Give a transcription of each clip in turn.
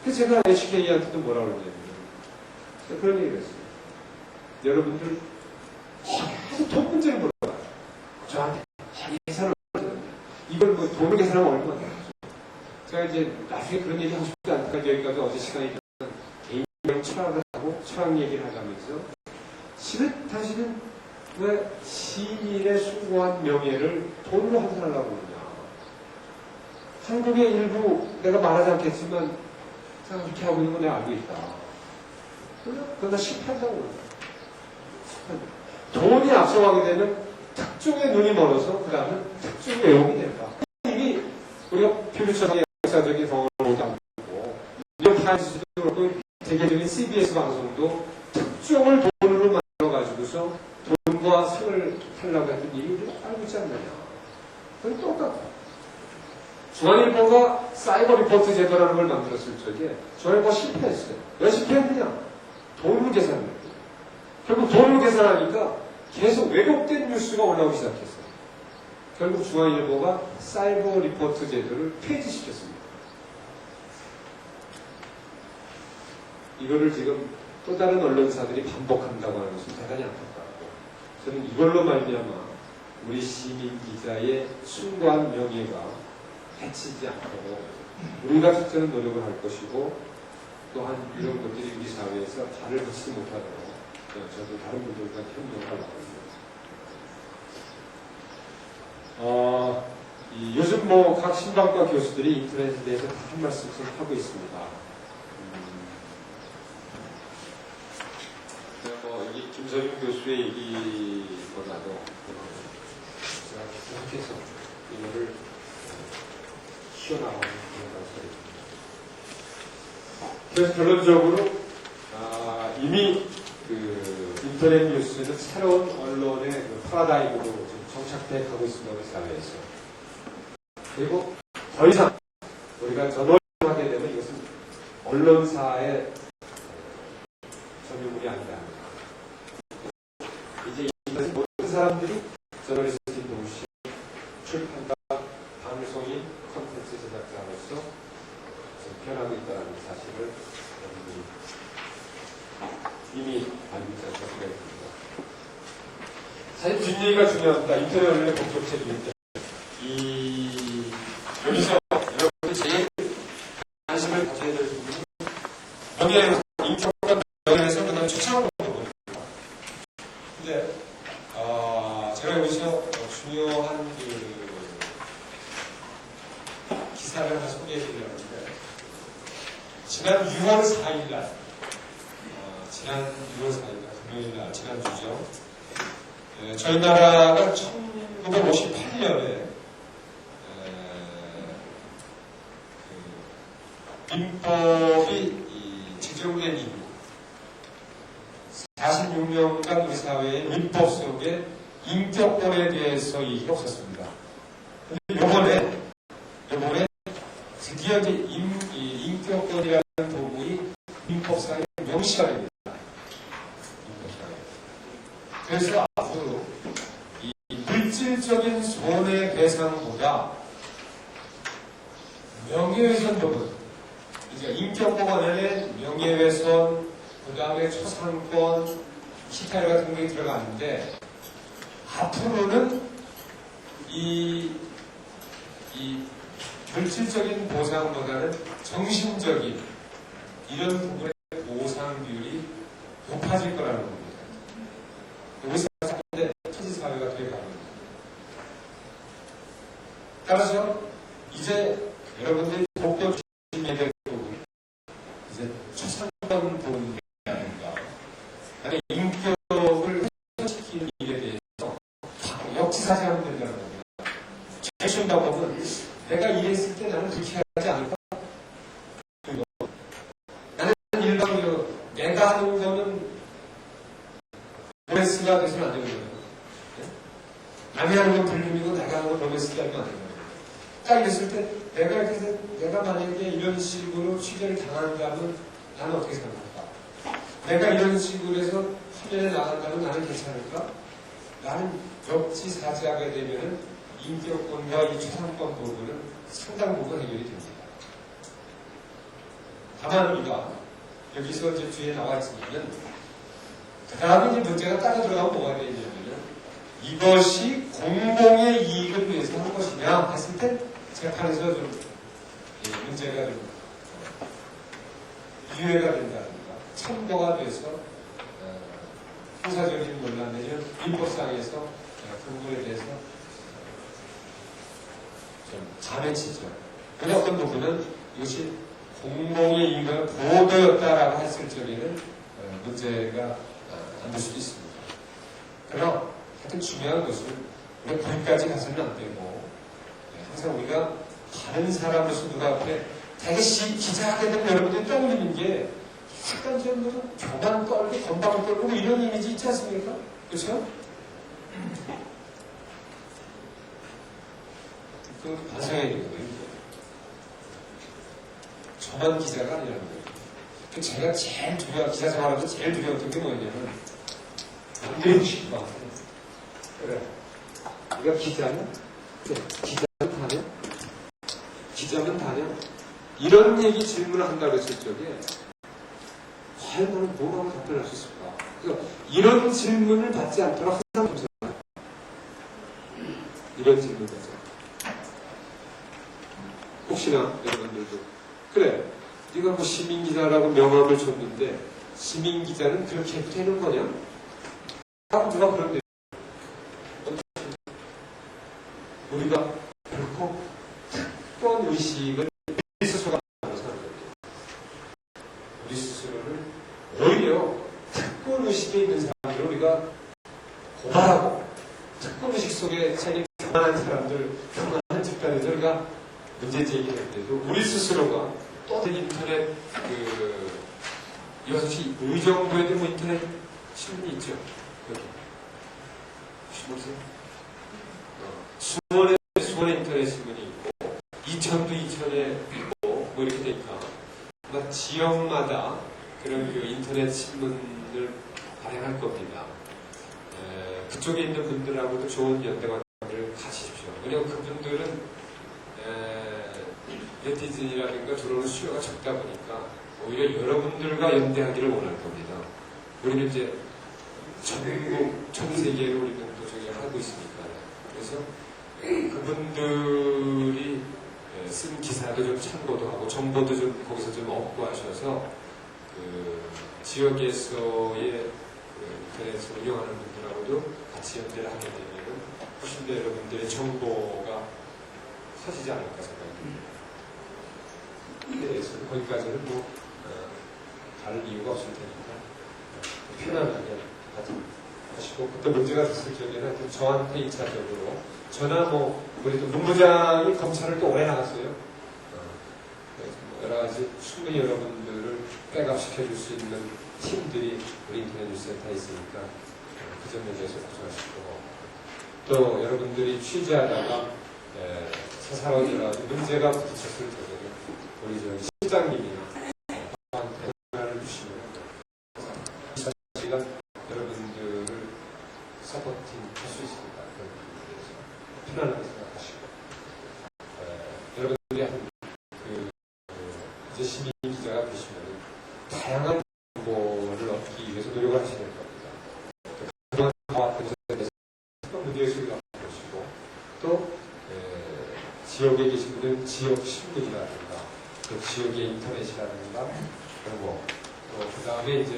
그래서 제가 HK한테도 뭐라고 그러냐면, 그런 얘기를 했어요. 여러분들, 계속 돈 문제를 물어봐요. 저한테, 계산을 이걸 뭐 돈을 계산하면 얼마나 돼요? 제가 이제 나중에 그런 얘기 하고 싶지 않으니까 여기까지 어제 시간이 개인적 철학을 하고 철학 얘기를 하자면서 사실은 왜 시민의 숭고한 명예를 돈으로 환산하려고 그러냐. 한국의 일부 내가 말하지 않겠지만 그렇게 하고 있는 건 내가 알고 있다. 그러나 실패한다고 그런다. 돈이 앞서가게 되면 특종에 눈이 멀어서 그 다음에 특종 외용이 된다. 이미 우리가 표류처럼 역사적인 경험을 못하고 있고 뉴욕타임스도 그렇고 세계적인 CBS 방송도 특종을 돈으로 만들어가지고서 돈과 상을 하려고 했던 일이 우리가 알고 있지 않느냐. 그건 똑같아. 중앙일보가 사이버 리포트 제도라는 걸 만들었을 적에 중앙일보가 실패했어요. 왜 실패했느냐? 돈으로 계산을 했어요. 결국 돈으로 계산하니까 계속 왜곡된 뉴스가 올라오기 시작했어요. 결국 중앙일보가 사이버 리포트 제도를 폐지시켰습니다. 이거를 지금 또 다른 언론사들이 반복한다고 하는 것은 대단히 안타깝고, 저는 이걸로 말미암아 우리 시민 기자의 숭고한 명예가 해치지 않도록 우리가 실제는 노력을 할 것이고, 또한 이런 것들이 우리 사회에서 발을 붙이지 못하도록 저도 다른 분들과 협력을 하려고 합니다. 요즘 뭐 각 신방과 교수들이 인터넷에 대해서 다 한 말씀씩 하고 있습니다. 이 김서준 교수의 얘기보다도 제가 계속해서 이거를 키워나가는 그런 말씀입니다. 그래서 결론적으로 이미 인터넷 뉴스는 새로운 언론의 파라다임으로 지금 정착돼 가고 있습니다. 우리 사회에서. 그리고 더 이상 우리가 전언하게 되면 이것은 언론사의 전유물이 아니다. 이제 이것은 모든 사람들이 저널리스트인 동시에 출판가, 방송인, 콘텐츠 제작자로서 변하고 있다는 사실을 여러분들이 이미 알고 있지 않습니까? 사실 무슨 얘기가 중요합니다. 인터넷 언론의 법적체입니다. 여기서 여러분들이 제일 관심을 가져야 될 부분은 명예훼손, 인격과 명예훼손, 그 다음에 초창을 보는 겁니다. 근데 제가 여기서 중요한 기사를 하나 소개해 드리려는데, 지난 6월 4일날 금요일날, 지난주죠. 저희 나라가 1958년에 민법이 제정된 이후 46년간 우리 사회의 민법 속에 인격권에 대해서 얘기가 없었습니다. 그런데 이번에 드디어 이제 인격권이라는 부분이 민법상에 명시가 됩니다. 그래서 앞으로 이 물질적인 손해배상보다 명예훼손 부분, 그러니까 인격권 관련된 명예훼손, 그 다음에 초상권, 기타 같은 게 들어가는데, 앞으로는 이 물질적인 보상보다는 정신적인 이런 부분의 보상 비율이 높아질 거라는 겁니다. 우리 사회인데 토지사회가 되게 가는 겁니다. 따라서 이제 여러분들이 목표 주심에 될 부분, 이제 초상권 부분이라든가, 아니 인격을 훼손시키는 일에 대해서 역지사지하면 된다는 겁니다. 제일 쉬운 방법은 내가 이랬을 때 나는 그렇게 하지 않을까? 나는 일방적으로 내가 하는 거는 로맨스가 돼서는 안 되는 거예요. 남이 하는 건 불륜이고 내가 하는 건 로맨스가 되면 안 되는 거예요. 딱 이랬을 때 내가 만약에 이런 식으로 취재를 당한다면 나는 어떻게 생각할까? 내가 이런 식으로 해서 화면에 나간다면 나는 괜찮을까? 나는 역지사지하게 되면 인격권과 이 초상권 부분은 상당 부분 해결이 됩니다. 다만 우리가 여기서 이제 뒤에 나와 있으면은 그 다음에 이제 문제가 따라 들어가면 뭐가 되냐면은 이것이 공공의 이익을 위해서 하는 것이냐 했을 때 재판에서 좀 문제가 좀 유예가 된다든가 참고가 돼서 형사적인 논란 내지는 민법상에서 그 부분에 대해서 좀 자매치죠. 그런데 어떤 부분은 이것이 공공의 이익을 보도였다라고 했을 적에는 문제가 안 될 수도 있습니다. 그러나 하여튼 중요한 것은 우리가 거기까지 가서는 안 되고 항상 우리가 다른 사람으로서 누가 앞에 되게 기자하게 되면 여러분들이 떠올리는 게 약간 좀 교만 떨고 건방 떨고 뭐 이런 이미지 있지 않습니까? 그렇죠? 그건 반성해야 되거든요. 저만 기자가 아니라는 거예요. 제가 제일 두려워, 기자 생활하면서 제일 두려웠던 게 뭐냐면 남들이 시키고 막 그래. 우리가 기자는? 그래. 기자는 다냐? 이런 얘기 질문을 한다고 했을 적에 과연 나는 뭐라고 답변할 수 있을까? 그래서 이런 질문을 받지 않도록 항상 검사해요. 이런 질문을 받지 않도록. 혹시나 여러분들도 그래. 네가 뭐 시민기자라고 명함을 줬는데 시민기자는 그렇게 해도 되는 거냐? 하고 누가 그런데 우리가 결코 특권 의식을 우리 스스로가 하면서 하는 거예요. 우리 스스로를 오히려 특권 의식에 있는 사람들을 우리가 고발하고 특권 의식 속에 자기 교만한 사람들, 교만한 집단에서 우리가 문제 제기할 때도 우리 스스로가 또 인터넷 이것이 의정부에도 뭐 인터넷 신문이 있죠. 혹시 모르세요? 수원에 인터넷 신문이 있고 이천도 이천에 있고 뭐 이렇게 되니까 아마 지역마다 그런 그 인터넷 신문을 발행할 겁니다. 그쪽에 있는 분들하고도 좋은 연대관계를 가지십시오. 왜냐하면 그분들은 네티즌이라든가 들어오는 수요가 적다 보니까 오히려 여러분들과 연대하기를 원할 겁니다. 우리는 이제 전국, 전 세계로 우리는 또 저기 하고 있으니까. 그래서 그분들이 쓴 기사도 좀 참고도 하고 정보도 좀 거기서 좀 얻고 하셔서 그 지역에서의 인터넷을 운영하는 분들하고도 같이 연대를 하게 되면 훨씬 더 여러분들의 정보가 커지지 않을까 생각합니다. 거기까지는 뭐 다른 이유가 없을 테니까 편안하게 하시고 그때 문제가 됐을 적에는 저한테 2차적으로 저나 뭐 우리 또 문부장이 검찰을 또 오래 나갔어요. 여러 가지 충분히 여러분들을 백업시켜줄 수 있는 팀들이 우리 인터넷 뉴스센터에 있으니까 그 점에 대해서 고생하시고 또 여러분들이 취재하다가 사사로이라 문제가 부딪혔을 적에는 우리 저기 실장님이나 저한테 전화를 주시면 저희가 여러분들을 서포팅 할 수 있습니다. 그래서 편안하게 생각하시고 여러분들이 이제 시민 기자가 되시면 다양한 정보를 얻기 위해서 노력을 하셔야 될 겁니다. 그동안 봐왔던 것에 대해서 문제의식을 갖고 계시고 또 지역에 계신 분들은 지역 신문이라든가 그 지역의 인터넷이라든가 그리고 그 다음에 이제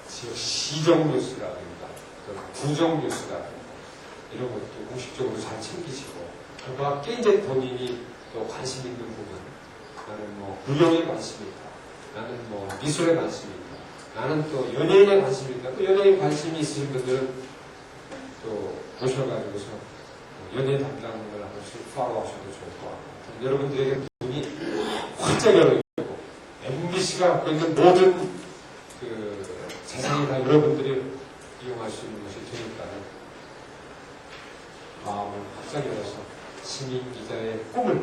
지역 시정 뉴스라든가 구정 뉴스라든가 이런 것도 공식적으로 잘 챙기시고 그 밖에 이제 본인이 또 관심 있는 부분 나는 뭐 무용에 관심이 있다 나는 뭐 미술에 관심이 있다 나는 또 연예인에 관심이 있다 또 연예인 관심이 있으신 분들은 또 오셔가지고서 연예 담당을 한 번씩 팔로우하셔도 좋을 것 같고 여러분들에게 눈이 활짝 열어있고 MBC가 갖고 있는 모든 그 세상이 다 여러분들이 이용할 수 있는 것이 되니까는 마음을 활짝 열어서 시민 기자의 꿈을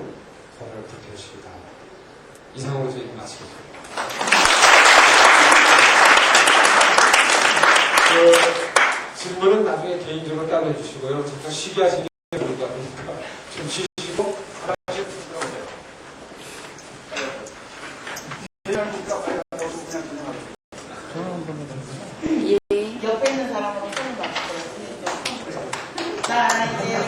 더를 불태우시기 바랍니다. 이상으로 저희는 마치겠습니다. 질문은 나중에 개인적으로 따로 해주시고요. 잠깐 쉬게 하시는 게 좋을 것 같으니까 좀 쉬시고 하나씩 들어오세요. 옆에 있는 사람하고 손을 맞춰요. 나 이제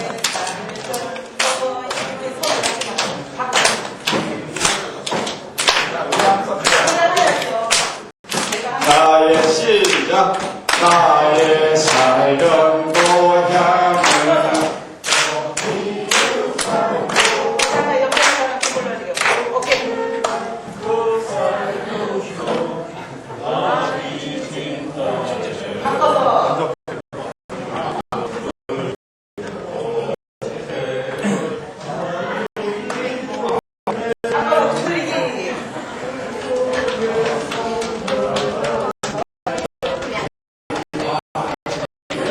나의 시작. 나의 살던 고향은 옆에 있는 사람 불러야 되겠고. 오케이. 바꿔서.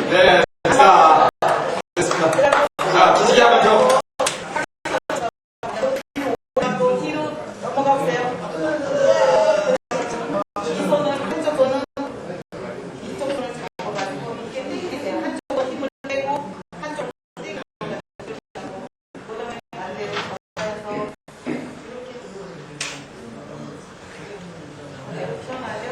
네, 자, 됐습니다. 자, 기지개 한번 줘. 뒤로 넘어가 보세요. 이 손은 한쪽 손은 이쪽 손을 잡아가지고 이렇게 당기세요. 한쪽은 힘을 빼고 한쪽은 땡기고 그다음에 반대로 접어서 이렇게 시원하죠?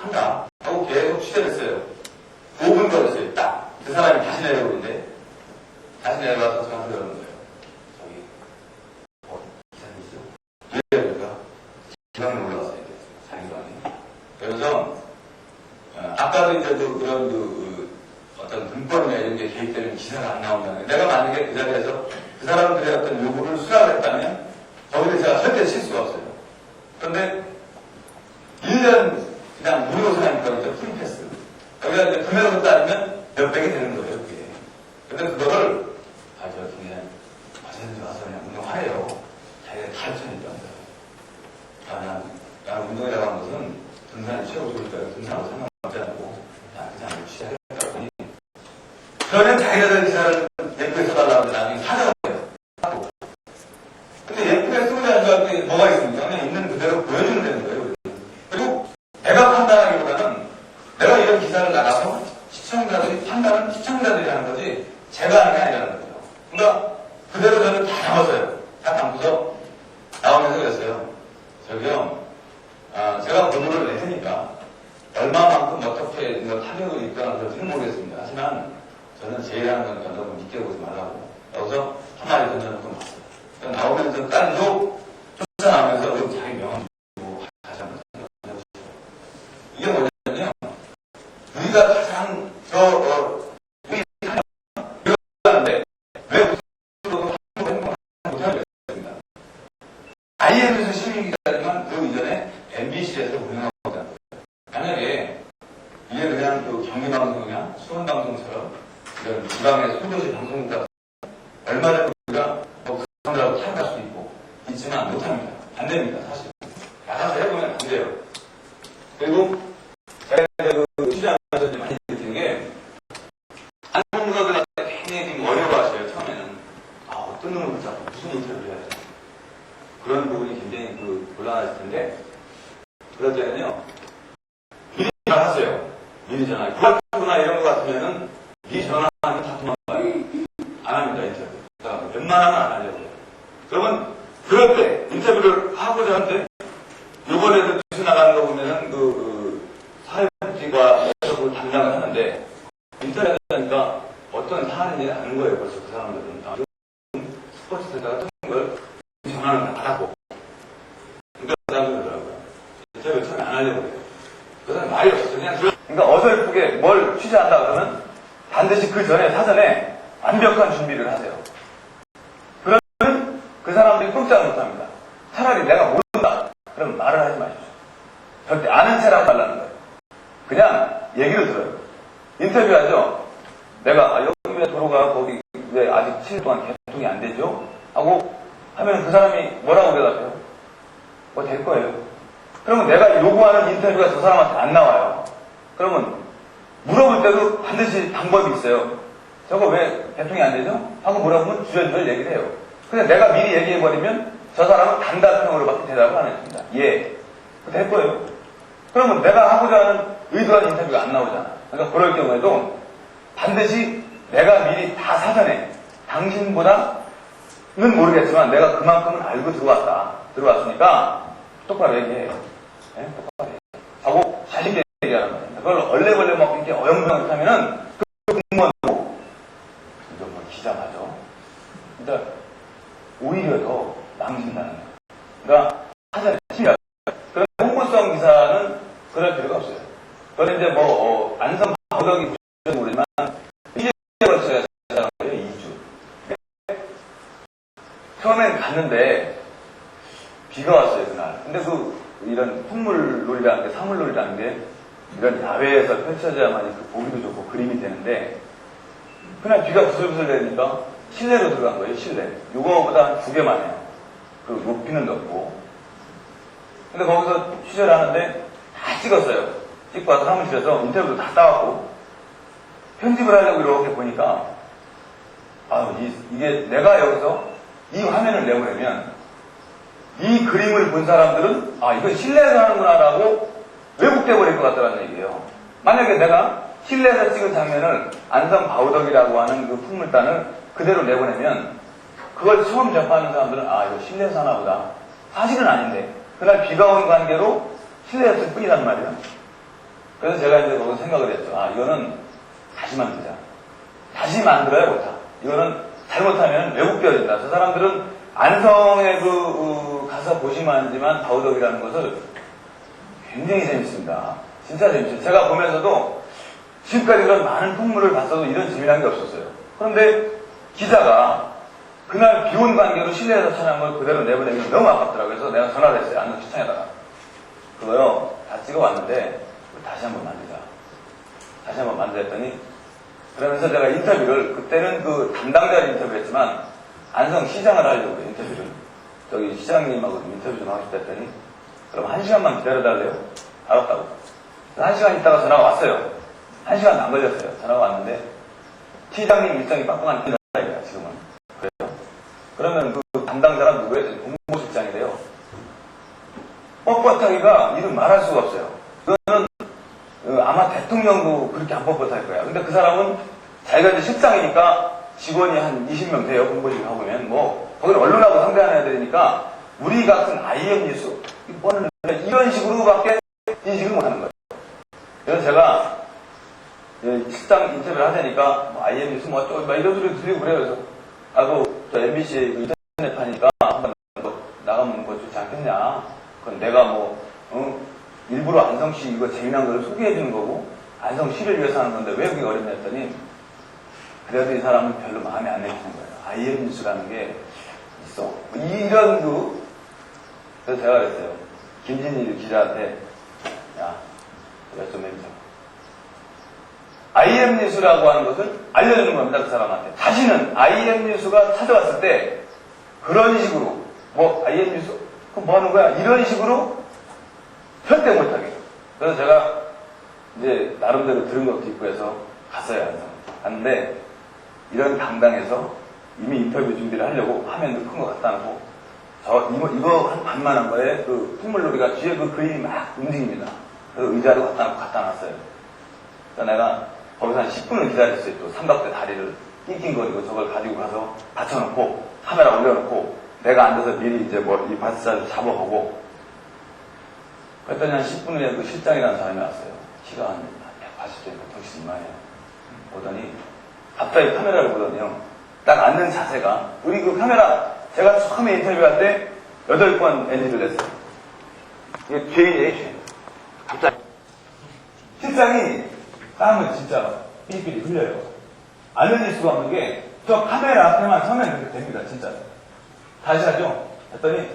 한다 하고 계속 취재했어요. 5분 걸렸어요. 딱. 그 사람이 다시 내려오는데 다시 내려와서 저한테 그러는 거예요. 저기 기사님이죠? 왜 그럴까? 기방에 올라왔어야 돼. 자기방에. 그래서 아까도 이제 그런 어떤 문법이나 이런 게 개입되는 기사가 안 나온다는 내가 만약에 그 자리에서 그 사람들의 어떤 요구를 수락했다면 거기에 제가 절대 실수가 없어요. 그런데 1년 그냥 무료 사니까 이제 프리패스. 여기가 이제 금액으로 따지면 몇백이 되는 거예요, 그게. 근데 그거를, 저 그냥, 선생님 와서 그냥 운동하래요. 자기가 가르쳐니까. 나는 운동이라고 하는 것은 등산이 최고 좋으니까 등산하고 상관없지 않고, 그냥 취재했다 보니. 그러면 자기네들 기사를 예쁘게 써달라고 하는데 나중에 찾아가요. 근데 예쁘게 쓰고 자는 게 뭐가 있습니까? 그냥 있는 그대로 보여주면 되는 거예요. 그리고 내가 판단하기보다는 내가 이런 기사를 나가서 시청자들이 판단은 시청자들이 하는 거지 제가 하는 게 아니라는 거죠. 그러니까 그대로 저는 다 담았어요. 다 담고서 나오면서 그랬어요. 저기요, 제가 본문을 낼 테니까 얼마만큼 어떻게 타격을 입거나 그럴지는 모르겠습니다. 하지만 저는 제일 하는 거니까 너무 믿게 보지 말라고. 여기서 한마디 던져놓고 나왔어요. 나오면서 딴도 쫓아나오면서 자기 명함 다시 한번 생각해보시죠. 이게 뭐냐면요. 우리가 가장 이러는데 왜 우리도 행동을 못하는 것입니다. IM에서 시민기자지만 그 이전에 MBC에서 운영하고 있다는 거예요. 만약에 이게 그냥 경기방송이나 수원방송처럼 이런 지방의 소도시 방송국과 얼마나 우리가 그 사람들하고 타협할 수 있고 있지만 못합니다. 안 됩니다. 사실. 나가서 해보면 안 돼요. 그리고 제가 취재하면서 많이 느끼는 게 한국어들 굉장히 좀 어려워하셔요. 처음에는 어떤 놈을 잡고 무슨 인터뷰를 해야 되나 그런 부분이 굉장히 곤란하실 텐데 그럴 때는요 미리 전화하세요. 미리 전화. 구하거나 이런 거 같으면은 미리 전화하면 다 도망가요. 안 합니다. 인터뷰. 그러니까 웬만하면 안 하려고 해요. 그러면 그럴 때 인터뷰를 하고자 하는데 이번에도 뉴스 나가는 거 보면은 사회복지과 그걸 담당을 하는데 인터넷 하니까 어떤 사안인지 아는 거예요. 벌써 그 사람들은. 스포츠 센터 같은 걸 전화를 안 하고 그러니까 그 사람들이 그러더라고요. 인터뷰 처음에 안 하려고 해요. 그 사람이 말이 없었어요. 그러니까 어설프게 뭘 취재한다 그러면 반드시 그 전에 사전에 완벽한 준비를 하세요. 그러면 그 사람들이 꼼짝 못합니다. 차라리 내가 모른다. 그럼 말을 하지 마십시오. 절대 아는 체를 하지 말라는 거예요. 그냥 얘기를 들어요. 인터뷰하죠. 내가 여기 왜 도로가 거기 왜 아직 7일 동안 개통이 안 되죠? 하고 하면 그 사람이 뭐라고 대답해요? 뭐 될 거예요. 그러면 내가 요구하는 인터뷰가 저 사람한테 안 나와요. 그러면 물어볼 때도 반드시 방법이 있어요. 저거 왜 개통이 안 되죠? 하고 물어보면 주저주저 얘기를 해요. 근데 내가 미리 얘기해버리면 저 사람은 단답형으로밖에 대답을 안 해줍니다. 예. 될 거예요. 그러면 내가 하고자 하는 의도한 인터뷰가 안 나오잖아. 그러니까 그럴 경우에도 반드시 내가 미리 다 사전에 당신보다 모르겠지만 내가 그만큼은 알고 들어왔으니까 똑바로 얘기해. 네? 똑바로 얘기해. 하고 자신 있게 얘기하는 거예요. 그걸 얼레벌레 막 이렇게 어영부영 하면은 그 공무원도 이거 뭐 기자 맞아. 그러니까 오히려 더 망신나는 거예요. 그러니까 하자는 심리학. 그런 홍보성 기사는 그럴 필요가 없어요. 그런데 이제 뭐 안성 바우덕이 모르지만 2주에 걸쳐야 하는 거예요. 2주. 처음엔 갔는데 비가 왔어요 그날. 근데 이런 풍물놀이라는 게 사물놀이라는 게 이런 야외에서 펼쳐져야만 그 보기도 좋고 그림이 되는데 그날 비가 부슬부슬 내리니까 실내로 들어간 거예요. 실내. 요거보다 한 2배만 해요. 그 높이는 높고. 근데 거기서 취재를 하는데 다 찍었어요. 찍고 와서 사무실에서 인터뷰도 다 따왔고 편집을 하려고 이렇게 보니까 이게 내가 여기서 이 화면을 내보내면 이 그림을 본 사람들은 이건 실내에서 하는구나 라고 왜곡돼 버릴 것 같다는 얘기예요. 만약에 내가 실내에서 찍은 장면을 안성 바우덕이라고 하는 그 풍물단을 그대로 내보내면 그걸 처음 접하는 사람들은 이거 실내에서 하나 보다. 사실은 아닌데 그날 비가 온 관계로 실내였을 뿐이란 말이에요. 그래서 제가 이제 거기서 생각을 했죠. 이거는 다시 만들자. 다시 만들어야 못하. 이거는 잘못하면 왜곡되어진다. 저 사람들은 안성에 가서 보시면 알지만 바우덕이라는 것을 굉장히 재밌습니다. 진짜 재밌어요. 제가 보면서도 지금까지 그런 많은 풍물을 봤어도 이런 재미난 게 없었어요. 그런데 기자가 그날 비 온 관계로 실내에서 촬영한 걸 그대로 내보내기 너무 아깝더라고요. 그래서 내가 전화를 했어요. 안성 시청에다가. 그거요, 다 찍어왔는데 다시 한번 만들자. 다시 한번 만들었더니 그러면서 제가 인터뷰를 그때는 그 담당자를 인터뷰했지만 안성 시장을 하려고 인터뷰를 저기 시장님하고 인터뷰 좀 하고 싶다 했더니 그럼 1시간만 기다려달래요. 알았다고. 1시간 있다가 전화가 왔어요. 1시간도 안 걸렸어요. 전화가 왔는데 시장님 일정이 빡빡한 기다려요. 지금은. 그래요. 그러면 그 담당자란 누구예요? 공보실장이래요. 뻣뻣하기가 이름 말할 수가 없어요. 그거는 아마 대통령도 그렇게 안 뻣뻣할 거야. 근데 그 사람은 자기가 이제 실장이니까 직원이 한 20명 돼요. 공보실 가보면. 거기는 언론하고 상대하는 애들이니까 우리 같은 IM 뉴스 이런 식으로밖에 인식을 못하는 거예요. 그래서 제가 실장 인터뷰를 하자니까 IM 뉴스 막 이런 소리 들리고 그래요. 그래서 저 MBC 인터넷 하니까 한번 나가면 좋지 않겠냐. 그건 내가 일부러 안성시 이거 재미난 걸 소개해주는 거고 안성시를 위해서 하는 건데 왜 그게 어렵냐 했더니 그래도 이 사람은 별로 마음에 안 내키는 거예요. IM 뉴스라는 게 있어. 이런 그래서 제가 그랬어요. 김진일 기자한테 야, 내가 좀 해보자. IM 뉴스라고 하는 것을 알려주는 겁니다. 그 사람한테. 다시는 IM 뉴스가 찾아왔을 때 그런 식으로 IM 뉴스? 그럼 뭐 하는 거야? 이런 식으로 절대 못하게. 그래서 제가 이제 나름대로 들은 것도 있고 해서 갔어요. 갔는데 이런 당당해서 이미 인터뷰 준비를 하려고 화면도 큰 거 갖다 놓고 이거 한 반만한 거에 그 풍물놀이가 뒤에 그 그림이 막 움직입니다. 그래서 의자를 갖다 놨어요. 그래서 내가 거기서 한 10분을 기다렸어요. 또 삼각대 다리를 낑낑거리고 저걸 가지고 가서 받쳐놓고 카메라 올려놓고 내가 앉아서 미리 이제 이 바스자를 잡아보고 그랬더니 한 10분 후에 그 실장이라는 사람이 왔어요. 키가 한 180대 보통씩 이만해요. 오더니 갑자기 카메라를 보더니요. 딱 앉는 자세가 우리 그 카메라 제가 처음에 인터뷰할 때 8번 NG를 냈어요. 이게 죄인이에요. 갑자기 실장이 땀을 진짜 삐리삐리 흘려요. 안 흘릴 수가 없는 게 저 카메라 앞에만 서면 그렇게 됩니다. 진짜. 다시 하죠. 했더니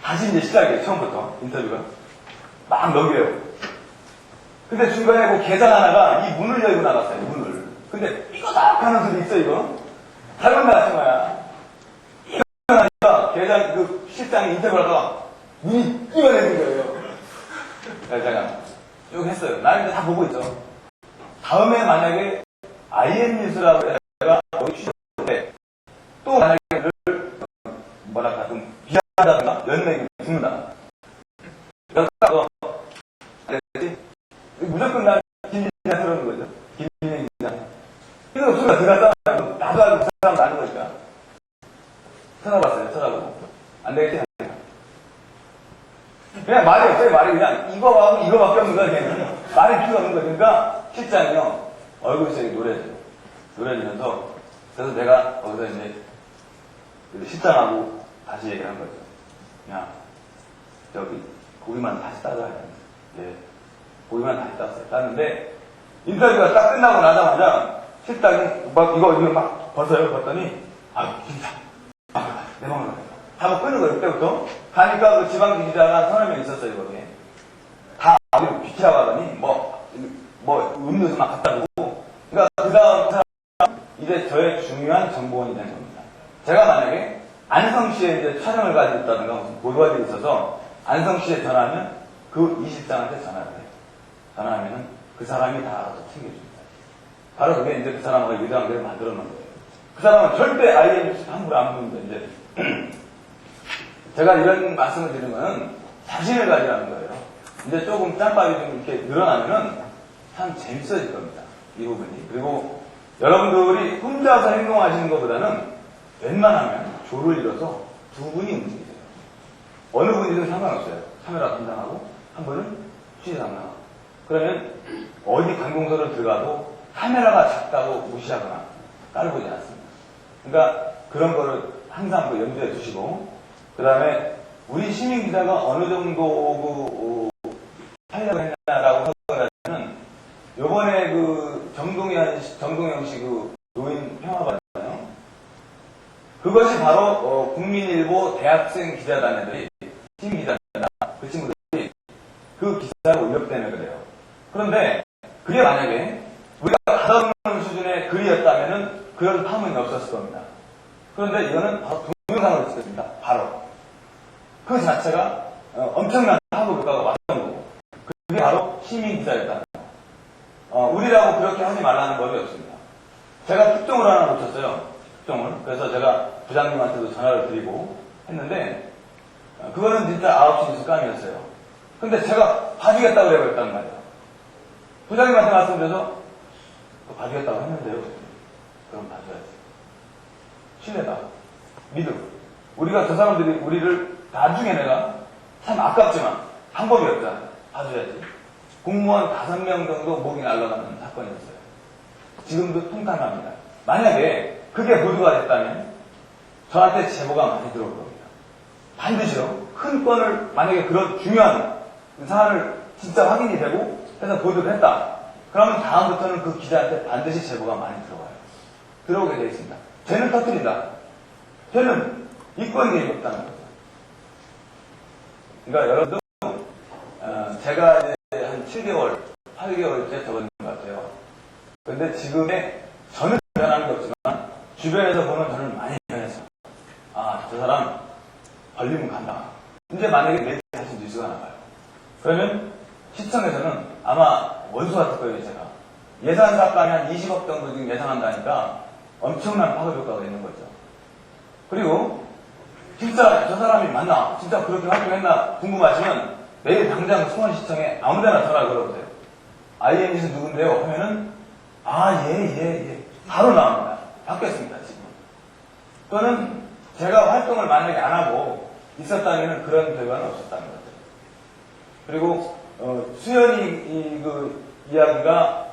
다시 이제 시작이에요. 처음부터 인터뷰가 막 넘겨요. 근데 중간에 그 계장 하나가 이 문을 열고 나갔어요. 문을. 근데 이거 딱 하는 소리 있어 이거. 잘못 나가신 거야. 이거 나니까 계장 그 실장이 인터뷰를 하다가 문이 뛰어내는 거예요. 그래서 제가 쭉 했어요. 나 이제 다 보고 있죠. 다음에 만약에 IM 뉴스라고 내가 거기 취재했는데 또 만약에 뭐랄까 좀 비하다든가 연맥이 죽는다. 그래서 무조건 난 김진희한테 그러는 거죠. 김진희 기자. 이거 소리가 들어갔다 나도 알고 그 사람도 아는 거니까. 그냥 말이 없어요. 말이 그냥 이거하고 이거밖에 없는 거야. 걔는. 말이 필요 없는 거야. 그러니까 실장이요. 얼굴색이 노래져요. 노래지면서 그래서 내가 거기서 이제 실장하고 다시 얘기를 한 거죠. 야, 저기 고기만 다시 따져야 돼. 예, 고기만 다시 땄어요. 땄는데 인터뷰가 딱 끝나고 나자마자 실장이 막 이거 막 벗어요. 벗더니 진짜 내 마음을 하고 끄는 거예요. 그때부터 가니까 그 지방 기자가 서너 명 있었어요. 거기에 다 어디로 비키라고 하더니 뭐 음료수 막 갖다 주고 그러니까 그 다음 이제 저의 중요한 정보원이 된 겁니다. 제가 만약에 안성시에 이제 촬영을 가지고 있다든가 무슨 보도가 되어 있어서 안성시에 전화하면 그 이 실장한테 전화를 해요. 전화하면은 그 사람이 다 알아서 챙겨줍니다. 바로 그게 이제 그 사람과 유대관계를 만들어 놓은 거예요. 그 사람은 절대 IMC 함부로 안 묻는데 이제 제가 이런 말씀을 드리는 거는 자신을 가지라는 거예요. 이제 조금 짬밥이 좀 이렇게 늘어나면은 참 재밌어질 겁니다. 이 부분이. 그리고 여러분들이 혼자서 행동하시는 것보다는 웬만하면 조를 이뤄서 두 분이 움직이세요. 어느 분이든 상관없어요. 카메라 담당하고 한 분은 취재 담당하고. 그러면 어디 관공서를 들어가도 카메라가 작다고 무시하거나 깔보지 않습니다. 그러니까 그런 거를 항상 염두에 두시고 그 다음에 우리 시민 기자가 어느 정도 하려고 했나라고 생각하면 요번에 그 정동영 씨 그 노인 평화받잖아요. 그것이 바로 국민일보 대학생 기자단애들이 시민 기자단 그 친구들이 그 기사를 올렸기 때문에 그래요. 그런데 그게 만약에 우리가 받아오는 수준의 글이었다면은 그런 파문이 없었을 겁니다. 그런데 이거는 바로 동영상으로 찍었습니다. 바로. 그 자체가 엄청난 파급 효과가 왔던 거고 그게 바로 시민 기자였다는 거. 우리라고 그렇게 하지 말라는 법이 없습니다. 제가 특종을 하나 놓쳤어요. 특종을. 그래서 제가 부장님한테도 전화를 드리고 했는데 그거는 진짜 9시 뉴스 깜이었어요. 근데 제가 봐주겠다고 해버렸단 말이에요. 부장님한테 말씀드려서 봐주겠다고 했는데요. 그럼 봐줘야지. 신뢰다. 믿음. 우리가 저 사람들이 우리를 나중에 내가 참 아깝지만 방법이 없잖아. 봐줘야지. 공무원 5명 정도 목이 날아가는 사건이었어요. 지금도 통탄합니다. 만약에 그게 보도가 됐다면 저한테 제보가 많이 들어올 겁니다. 반드시요. 큰 건을 만약에 그런 중요한 사안을 진짜 확인이 되고 해서 보도를 했다. 그러면 다음부터는 그 기자한테 반드시 제보가 많이 들어와요. 들어오게 되어 있습니다. 죄는 터뜨린다. 죄는 이권 개입이 없다는 거죠. 그러니까 여러분도 제가 이제 한 7개월, 8개월째 적은 것 같아요. 근데 지금의 저는 변하는 게 없지만 주변에서 보면 저는 많이 변했어요. 저 사람 걸리면 간다. 이제 만약에 내일 다시 뉴스가 나가요. 그러면 시청에서는 아마 원수 같을 거예요. 제가 예산 삭감이 한 20억 정도 지금 예상한다니까 엄청난 파급 효과가 있는 거죠. 그리고 진짜 저 사람이 맞나? 진짜 그렇게 활동했나? 궁금하시면 내일 당장 수원시청에 아무데나 전화 걸어보세요. IMC 누군데요? 하면은 예. 바로 나옵니다. 바뀌었습니다. 지금. 또는 제가 활동을 만약에 안 하고 있었다면 그런 결과는 없었다는 거죠. 그리고 수연이 그 이야기가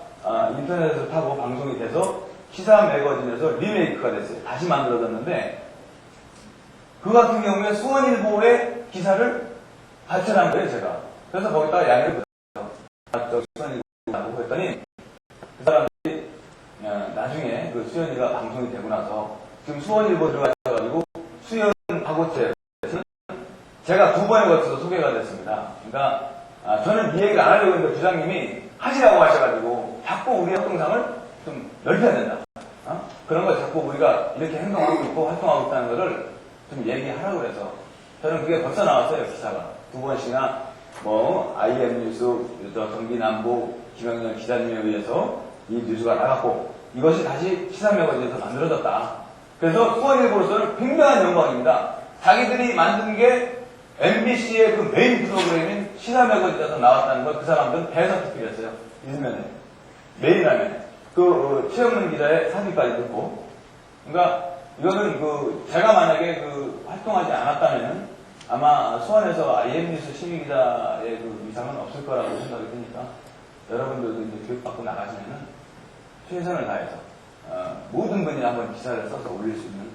인터넷에서 타고 방송이 돼서 시사 매거진에서 리메이크가 됐어요. 다시 만들어졌는데 그 같은 경우에 수원일보의 기사를 발췌한 거예요, 제가. 그래서 거기다가 양해를 받았죠. 수원일보라고 했더니 그 사람들이 나중에 그 수연이가 방송이 되고 나서 지금 수원일보 들어가셔가지고 수연 박오채 제가 2번에 걸쳐서 소개가 됐습니다. 그러니까 저는 이 얘기를 안 하려고 했는데 부장님이 하시라고 하셔가지고 자꾸 우리 활동상을 좀 넓혀야 된다. 그런 걸 자꾸 우리가 이렇게 행동하고 있고 활동하고 있다는 거를 좀 얘기하라고 해서 저는 그게 벌써 나왔어요. 기사가 2번씩이나 IM뉴스 경기남부 김영렬 기자님에 의해서 이 뉴스가 나갔고 이것이 다시 시사매거진에서 만들어졌다. 그래서 수원일보로서는 굉장한 영광입니다. 자기들이 만든 게 MBC의 그 메인 프로그램인 시사매거진에서 나왔다는 걸 그 사람들은 대서특필했어요. 일면에 메인 화면에 그 최영문 기자의 사진까지 듣고 그러니까 이거는 제가 만약에 활동하지 않았다면 아마 수원에서 IM뉴스 시민기자의 그 위상은 없을 거라고 생각이 드니까 여러분들도 이제 교육받고 나가시면은 최선을 다해서 모든 분이 한번 기사를 써서 올릴 수 있는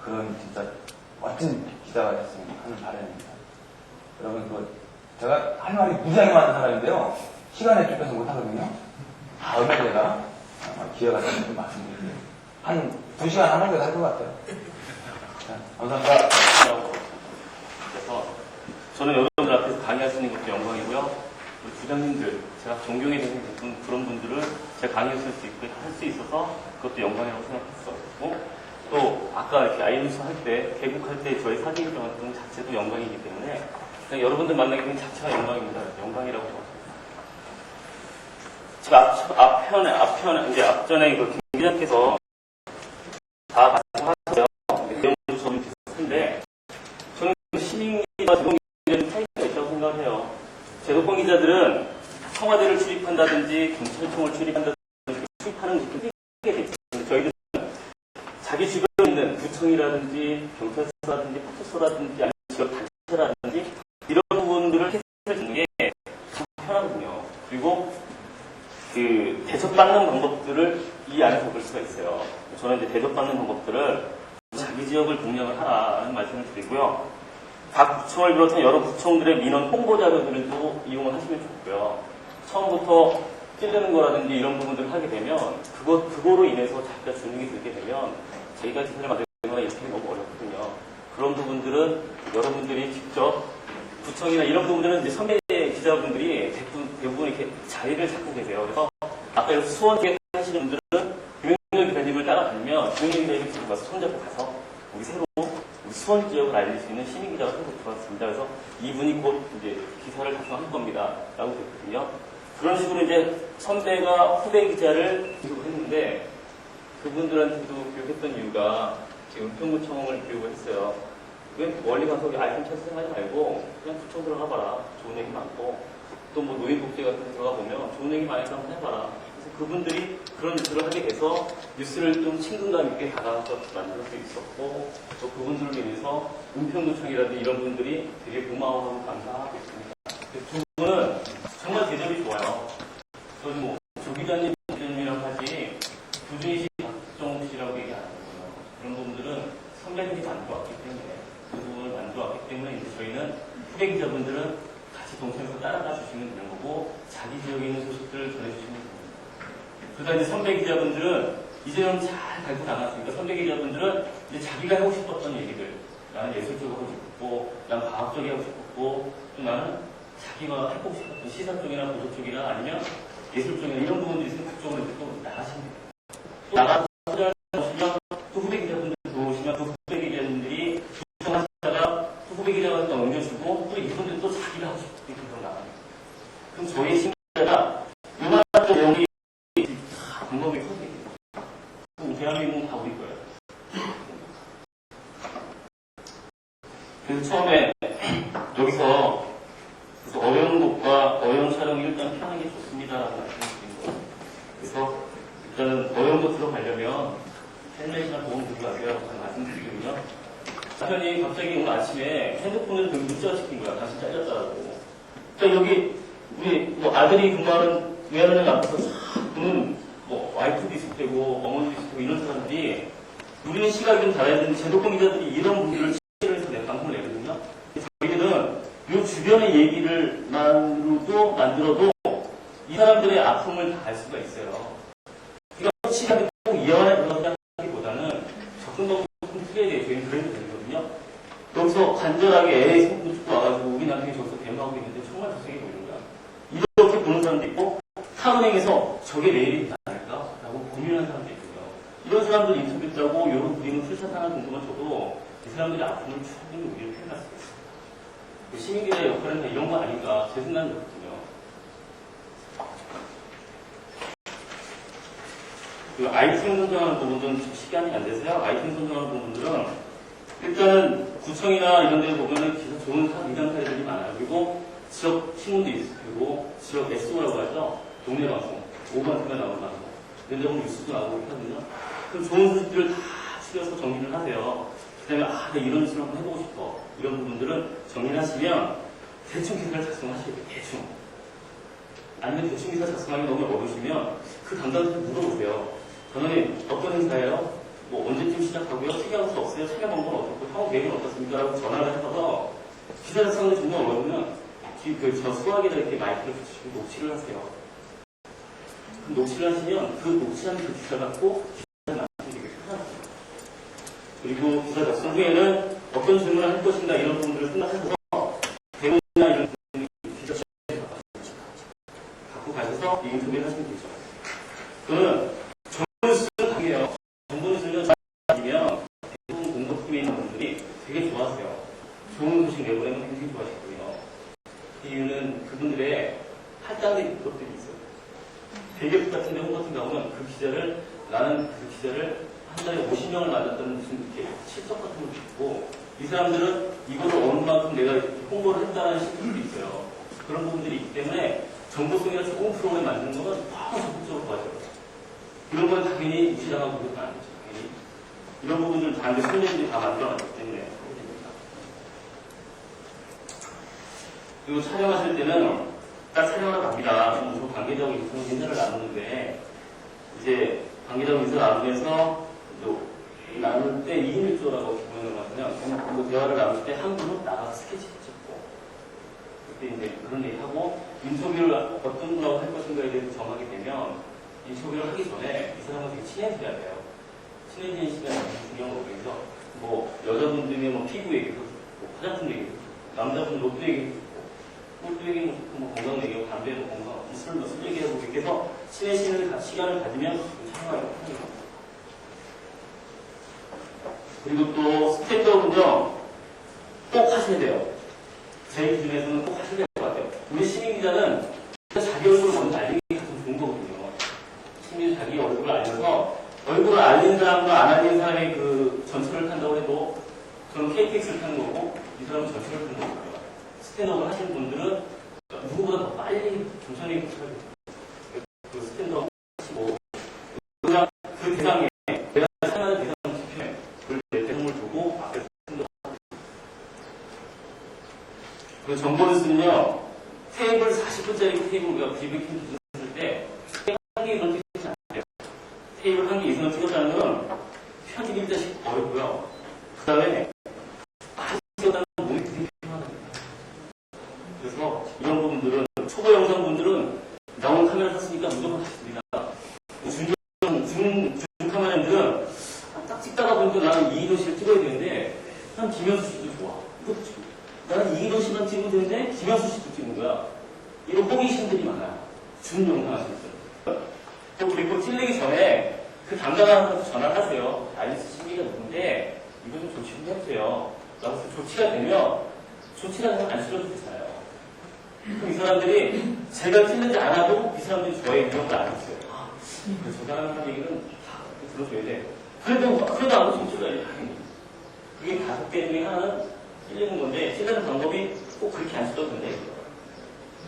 그런 진짜 멋진 기자가 됐으면 하는 바람입니다. 여러분 제가 할 말이 무지하게 많은 사람인데요. 시간에 쫓겨서 못하거든요. 다음에 제가 기회가 되면 좀 말씀드릴게요. 한 2시간 하는 게 할 것 같아요. 자, 감사합니다. 그래서 저는 여러분들 앞에서 강의할 수 있는 것도 영광이고요. 우리 부장님들, 제가 존경해 주는 그런 분들을 제가 강의할 수 있고 할 수 있어서 그것도 영광이라고 생각했었고, 또 아까 이렇게 IM뉴스 할 때, 개국할 때 저희 사진 일정했던 자체도 영광이기 때문에 그냥 여러분들 만나게 된 자체가 영광입니다. 영광이라고 생각합니다. 지금 이제 앞전에 그 김 기자께서 다 말씀하셨어요. 내용도 좀 비슷한데, 저는 시민기자와 제독기자는 차이가 있다고 생각을 해요. 제독권 기자들은 청와대를 출입한다든지 경찰청을 출입한다든지 출입하는 것이 크게 되죠. 저희들은 자기 주변에 있는 구청이라든지 경찰서라든지 파출소라든지 아니면 지역 단체라든지 이런 부분들을 해석해 주는 게 참 편하거든요. 그리고 그 대접받는 방법들을 이 안에 적을 수가 있어요. 저는 이제 대접받는 방법들을 자기 지역을 공략을 하라는 말씀을 드리고요. 각 구청을 비롯한 여러 구청들의 민원 홍보 자료들도 이용을 하시면 좋고요. 처음부터 찌르는 거라든지 이런 부분들을 하게 되면 그거로 인해서 자기가 주눅이 들게 되면 저희가 기사를 만들거나 이렇게 너무 어렵거든요. 그런 부분들은 여러분들이 직접 구청이나 이런 부분들은 이제 선배 기자분들이 대부분 이렇게 자리를 잡고 계세요. 그래서 아까 여기 수원에 하시는 분들은 김영렬 기자님을 따라다니면 김영렬 기자님이 지금 가서 손잡고 가서 우리 새로 우리 수원 지역을 알릴 수 있는 시민 기자가 새로 들어왔습니다. 그래서 이분이 곧 이제 기사를 작성할 겁니다. 라고 됐거든요. 그런 식으로 이제 선배가 후배 기자를 교육을 했는데 그분들한테도 교육했던 이유가 지금 은평구청을 교육을 했어요. 왜 멀리 가서 아이템 찾으러 하지 말고 그냥 구청 들어가 봐라. 좋은 얘기 많고 또 뭐 노인복지 같은 데 들어가 보면 좋은 얘기 많으니까 한번 해봐라. 그래서 그분들이 그런 뉴스를 하게 돼서 뉴스를 좀 친근감 있게 다가가서 만들 수 있었고 또 그분들을 위해서 은평구청이라든지 이런 분들이 되게 고마워하고 감사하고 있습니다. 두 분은 정말 대접이 좋아요. 저는 뭐 조 기자님이라고 하지 두준희 씨, 박정욱 씨라고 얘기 안 하거든요. 그런 부분들은 선배들이 만들어왔기 때문에 그 부분을 만들어왔기 때문에 이제 저희는 후배 기자분들은 같이 동참해서 따라가 주시면 되는 거고 자기 지역에 있는 소식들을 전해주시면 됩니다. 그러다 이제 선배 기자분들은 이제는 잘 갈고 나갔으니까 선배 기자분들은 이제 자기가 하고 싶었던 얘기들 나는 예술적으로 하고 싶었고 난 과학적이 하고 싶었고 또 나는 자기가 해보고 싶었던 시사 쪽이나 보도 쪽이나 아니면 예술 쪽이나 이런 부분들이 있으면 그쪽으로 이제 또 나가시면 돼요. 또 나가서 오시면 또 후배 기자분들 들어오시면 그 후배 기자분들이 구청하시다가 또 후배 기자가 또 옮겨주고 또 이분들 또 자기가 하고 싶은 게 그런 나갑니다. 그럼 저희 신기자가 이만한 내용이 다 방법이 커지거든요. 대한민국은 다 우리 거예요. 그래서 처음에 여기서 어려운 것과 어려운 촬영이 일단 편하게 좋습니다라고 말씀드린 거예요. 그래서 일단은 어려운 거 들어가려면 헬멧이나 보험 들어가세요. 말씀드리거든요. 남편이 갑자기 오늘 아침에 핸드폰에서 문자가 찍힌 거야. 당신 잘렸다라고. 그러니까 여기 우리 뭐 아들이 근무하는 외할머니 앞에서 그는 뭐 와이프도 있을 테고 어머니도 있을 테고 이런 사람들이 우리는 시각이 좀 달라야 되는데 제독권 기자들이 이런 분들을 취재를 해서 방송을 내거든요. 저희들은 이 주변의 얘기를 만들어도 이 사람들의 아픔을 다 알 수가 있어요. 그러니까 시각이 꼭 이해하는 그런 생각하기보다는 접근법이 좀 틀려야 돼요. 저희는 그래도 되거든요. 여기서 간절하게 애의 손도 죽고 와가지고 우리 남편이 저기서 대모하고 있는데 정말 저세게 보이는 거야. 이렇게 보는 사람도 있고 사은행에서 저게 내일이 나을까? 라고 고민하는 사람도 있고요. 이런 사람들 인터뷰 짜고 이런 그림을 풀샷하는 정도만 줘도 이 사람들의 아픔을 충분히 우리를 표현할 수 있어요. 시민기자의 역할은 다 이런 거 아닌가 제 생각은 그렇거든요. 그 아이템 선정하는 부분은 시간이 안 돼서요. 아이템 선정하는 부분들은 일단은 구청이나 이런 데 보면은 기사 좋은 민간 사례들이 많아요. 그리고 지역 신문도 있을 테고 지역 SO라고 하죠. 동네 방송, 5번 TV 나오는 방송, 연정은 뉴스도 나오고 있거든요. 그럼 좋은 소식들을 다 추려서 정리를 하세요. 그다음에 내가 이런 식으로 한번 해보고 싶어. 이런 부분들은 정리하시면 대충 기사를 작성하셔야 돼요. 대충. 아니면 대충 기사 작성하기 너무 어려우시면 그 담당자한테 물어보세요. 저는 어떤 행사예요? 뭐 언제쯤 시작하고요? 특이한 거 없어요? 참여 방법은 어떻고 향후 계획은 어떻습니까? 라고 전화를 해서 기사 작성이 정말 어려우면 저 수학에다 이렇게 마이크를 붙이시고 녹취를 하세요. 그 녹취를 하시면 그 녹취한 그 기사를 갖고 기사를 만드는 게 편하세요. 그리고 기사 작성 후에는 어떤 질문을 할 것인가 이런 부분들을 생각해서 대본이나 이런 부분을 기사 갖고 가셔서 인터뷰를 하시면 되죠. 그거는 정보를 쓰는 단계예요. 정보를 쓰면 아니면 대부분 공급팀에 있는 분들이 되게 좋아하세요. 좋은 소식 내보내면 굉장히 좋아하시고요. 그 이유는 그분들의 할당된 것들이 있어요. 대기업 같은 데, 홍 같은 경우는 그 기자를, 나는 그 기자를 한 달에 50명을 만났다는 무슨 이렇게 실적 같은 걸 듣고, 이 사람들은 이거를 어느 만큼 내가 이렇게 홍보를 했다는 식들이 있어요. 그런 부분들이 있기 때문에 정보성이나 좋은 프로그램 만드는 건 너무 적극적으로 도와줘요. 이런 건 당연히 무시당하고 그러면 안 되죠. 당연히. 이런 부분들은 다 이제 선배들이 다 만들어놨기 때문에 그렇게 됩니다. 그리고 촬영하실 때는 딱 촬영을 갑니다. 무슨 관계자하고 인사를 나누는데, 이제 관계자하고 인사를 나누면서 나눌 때 2인 1조라고 기본을 하면 대화를 나눌 때 한 분은 나가서 스케치를 찍고, 그때 이제 그런 얘기하고 인터뷰를 어떤 분하고 할 것인가에 대해서 정하게 되면 인터뷰를 하기 전에 이 사람은 되게 친해져야 돼요. 친해지는 시간이 중요한 거고, 그래서 뭐 여자분들이 뭐 피부 얘기도 듣고, 화장품 얘기도 듣고, 남자분 로또 얘기도 듣고, 로또 얘기는 뭐 건강 얘기하고, 담배도 건강, 술 얘기하고, 이렇게 해서 친해지는 시간을 가지면 참여하기 편해요. 그리고 또 스탠드업은요, 꼭 하셔야 돼요. 제 기준에서는 꼭 하셔야 될 것 같아요. 우리 시민 기자는 자기 얼굴을 먼저 알리는 게 가장 좋은 거거든요. 시민이 자기 얼굴을 알려서 얼굴을 알리는 사람과 안 알리는 사람의 그 전철을 탄다고 해도 저는 KTX를 타는 거고 이 사람은 전철을 타는 거고요. 스탠드업을 하시는 분들은 누구보다 더 빨리 천천히 그 스탠드업 하시고 그냥 그 대상에 내가 생각하는 대상 지표에 그 대상을 두고 앞에 스탠드업 그 정보를 쓰면요 테이블 40분짜리 테이블 우리가 비비킹 했을 때 한 개 이상 찍지 않아요. 테이블 한 개 이상 찍었다는 건 편집이 일단 어렵고요. 그 다음에 많이 찍었다는 몸이 되게 필요하답니다. 그래서 이런 부분들은 초보 영상 분들은 나온 카메라 샀으니까 무조건 하십니다. 준 카메라들은 딱 찍다가 보니까 나는 이희도 씨를 찍어야 되는데 난 김현수 씨도 좋아. 이것도 찍고 나는 이희도 씨만 찍으면 되는데 김현수 씨도 찍는 거야. 이런 호기심들이 많아요. 준 영상 하실 때. 그리고 찔리기 전에 그 담당하는 분한테 전화를 하세요. 아이스 심리가 누군데 이거 좀 조치 좀 해주세요. 라고 조치가 되면 조치라는 건 안 실어도 되잖아요. 그럼 이 사람들이 제가 틀리지 않아도 이 사람들이 저의 위험을 알았어요. 저 사람 얘기는 다 들어줘야 돼. 그래도 아무 조치가 아니라 그게 5개 중에 하나는 찔리는 건데 찔리는 방법이 꼭 그렇게 안 써도 된다 이거예요.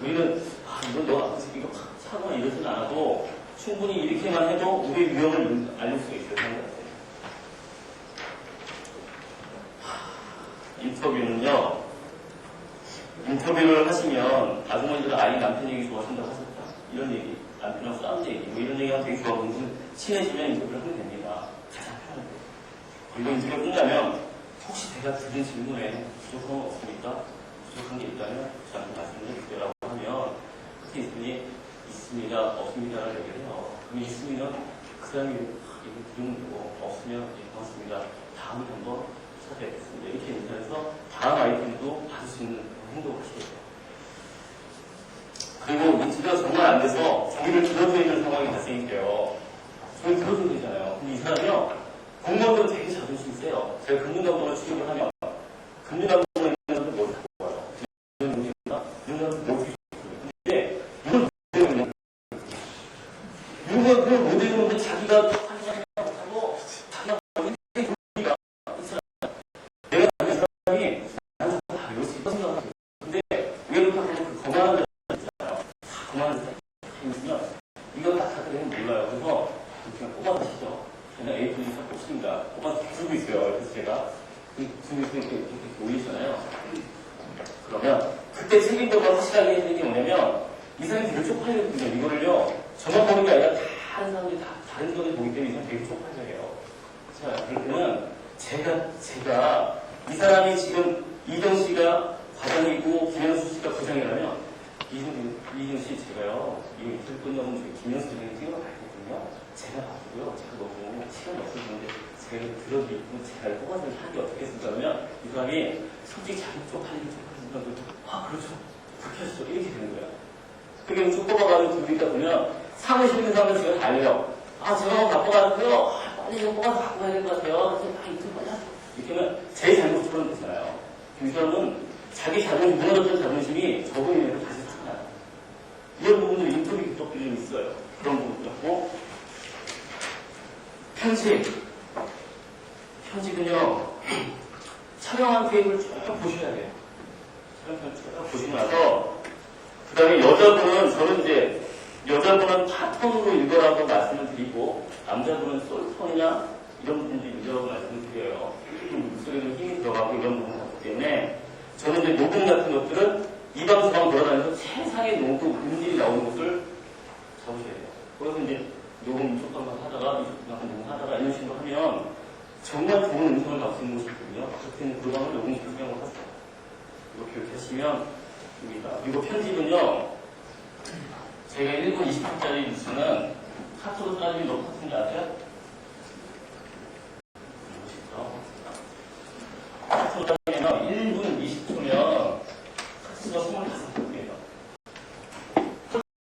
우리는 이건 너 이거 차거나 이러지는 않아도 충분히 이렇게만 해도 우리의 위험을 알릴 수가 있어요. 사람들한테. 인터뷰는요. 인터뷰를 하시면 아주머니들 아이 남편 얘기 좋아하신다고 하셨다. 이런 얘기, 남편하고 싸운 얘기, 뭐 이런 얘기하면 되게 좋아하고 친해지면 인터뷰를 하면 됩니다. 가장 편하게. 그리고 인터뷰가 끝나면 혹시 제가 드린 질문에 부족한 거 없습니까? 부족한 게 있다면 저한테 말씀해 주세요. 라고 하면 그렇게 있으니 있습니다, 없습니다라는 얘기를 해요. 그럼 있으면 그 사람이 이거 드리면 되고 없으면 고맙습니다. 다음에 한번 찾아뵙겠습니다. 이렇게 인사해서 다음 아이템도 받을 수 있는 행동을 하시겠죠. 그리고 인터뷰가 정말 안 돼서 종이를 들어줘야 되는 상황이 발생이 돼요. 종이 들어줘야 되잖아요. 근데 이 사람이요, 공무원들은 되게 자존심이 세요. 제가 금융감독을 취급을 하면 금융감독을 있는 사람들 뭘 하고 와요. 이런 문제입니다. 이런 사람들 못 근데 이걸 이걸 그걸 못 해주는데 자기가 하고 자기가 내가 이 사람이 나는 다 이럴 수 있다 생각하고 근데 왜 그렇게 하면 그 거만한 사람 있잖아요. 다 거만한 사람 있으면 이거 딱 하더니 몰라요. 그래서 그냥 뽑아가시죠. 그냥 A2 뽑습니다. 뽑아서 계속 있어요. 그래서 제가 이렇게 올리잖아요. 그러면 그때 책임자가 확실하게 해야 되는 게 뭐냐면 이 사람이 되게 쪽팔리거든요. 이거를요. 저만 보는 게 아니라 다른 사람들이 다 다른 분이 보기 때문에 이 사람이 되게 쪽팔려요. 자, 그럴 때는 제가 이 사람이 지금 이정 씨가 과장이고 김현수 씨가 부장이라면 이정 씨 제가요. 이거 있을 분이면 저희 김현수 부장이 찍어서 가거든요. 제가 봤고요. 제가 너무 시간이 없어지는데 제가 들어주고 제가 뽑아서 하는 게 어떻겠습니까? 그러면 이 사람이 솔직히 자기 쪽팔리게 그렇죠. 그렇게 하시죠. 이렇게 되는 거야. 그게 쭉 뽑아가지고 들고 있다 보면 사고 싶은 사람은 지금 달려요. 제가 바빠가지고요. 빨리 좀 뽑아서 갖고 가야 될 것 같아요. 이렇게 하면 제 잘못처럼 되잖아요. 이 사람은 자기 자존심, 무너졌던 자존심이 저분이 인해서 다시 살아나요. 이런 부분들이 인터뷰 기법들이 좀 있어요. 그런 부분이었고. 편집은요, 촬영한 계획을 쭉 보셔야 돼요. 촬영을 쭉 보시고 나서, 그 다음에 여자분은 파톤으로 읽으라고 말씀을 드리고, 남자분은 솔톤이나 이런 부분들이 읽으라고 말씀을 드려요. 목소리도 힘이 들어가고 이런 부분 같기 때문에, 저는 이제 녹음 같은 것들은 이 방송 돌아다니면서 세상에 녹음, 음질이 나오는 것을 잡으셔야 돼요. 그래서 이제 녹음 이쪽 방송 하다가, 이쪽 방송 녹음하다가 이런 식으로 하면, 정말 좋은 음성을 나올 수 있는 곳이 있거든요. 그때는 그 방을 녹음시켜 생각을 하세요. 이렇게 하시면 됩니다. 그리고 편집은요, 제가 1분 20분짜리 뉴스는 카톡으로 따지면 몇 퍼센트 아세요? 카톡으로 따지면 1분 20초면 카톡수가 25개예요.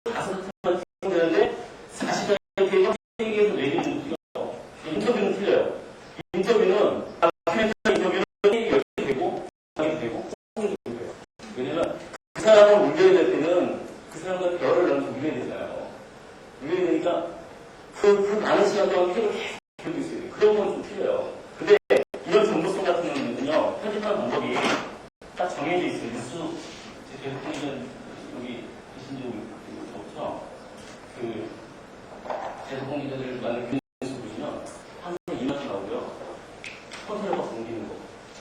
25개만 되는데 40개에서 3개에서 4개는 틀려요. 인터뷰는 틀려요. 인터뷰는 인터뷰는 10개 되고 10개 되고 10개 되고 왜냐면 그 사람을 울려야 될 때는 그 사람과 대화를 나눠서 울려야 되잖아요. 울려야 되니까 그 많은 시간 동안 계속 들고 있어야 돼요. 그런 건 좀 틀려요. 근데 이런 정보성 같은 경우는요, 편집하는 방법이 딱 정해져 있어요. 뉴스, 제 대통령 여기 계신 분 없죠? 그, 대통령 기자들 만든 뉴스 보시면 항상 이만큼 나오고요. 컨트롤 박스 옮기는 거.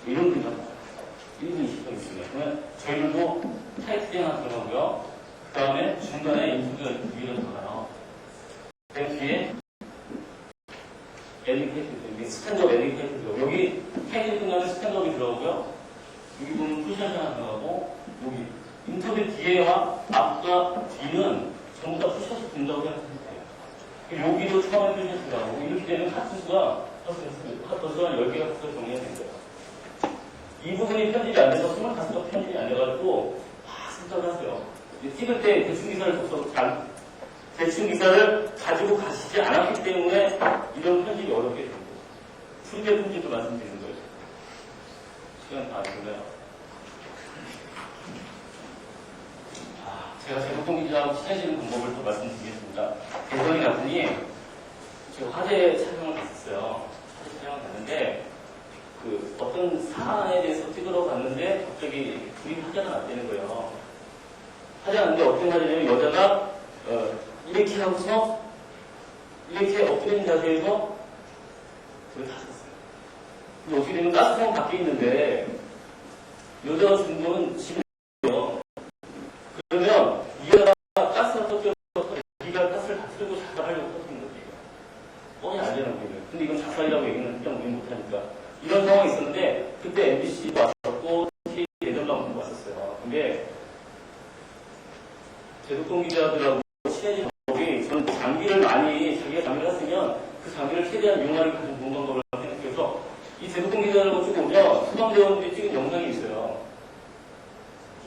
이런 분이 나와요. 1분 20분 있습니다. 그러면 저희들도 타이틀링 하나 들어가고요. 그 다음에 중간에 인터뷰가 위로 들어가요. 그 뒤에 엔딩 페이지, 스탠드업 엔딩 페이지 들어가고, 여기 페이지 끝나면 스탠드업이 들어가고요. 여기 보면 풀샷이 하나 들어가고, 여기 인터뷰 뒤에와 앞과 뒤는 전부 다 풀샷이 된다고 생각하시면 돼요. 여기도 처음에 풀샷이 들어가고, 이렇게 되면 카트수가 한 10개가 카트가 정리가 된 거예요. 이 부분이 편집이 안 돼서 25개가 편집이 안 돼가지고, 생각을 하세요. 찍을 때 대충 기사를 가지고 가시지 않았기 때문에 이런 편집이 어렵게 됩니다. 프리미어 편집도 말씀드리는 거예요. 시간 다 됐나요? 제가 제보통 기자하고 친해지는 방법을 또 말씀드리겠습니다. 대선이 갔더니 제가 화재 촬영을 갔었어요. 화재 촬영을 갔는데 그 어떤 사안에 대해서 찍으러 갔는데 갑자기 불이 화재가 났다는 거예요. 화재가 났는데 어떤 화재냐면 여자가 이렇게 하고서 이렇게 엎드린 자세에서 불을 타셨어요. 근데 어떻게 되면 가스통 밖에 있는데 여자가 죽은 거는 집이에요. 그러면 이 여자가 가스가 터져서 자기가 가스를 다 틀고 자살하려고 터뜨린 거지. 뻔히 안 되는 거예요. 근데 이건 자살이라고 얘기는 일단 우리는 못하니까. 이런 상황이 있었는데 그때 MBC도 왔었고 네덜란드도 왔었어요. 근데 제독동 기자들하고 친해진 방법이 저는 장비를 많이 자기가 장비를 했으면 그 장비를 최대한 이용하는 게 가장 좋은 방법을 생각해서 이 제독동 기자들하고 쭉 오면 소방대원들이 찍은 영상이 있어요.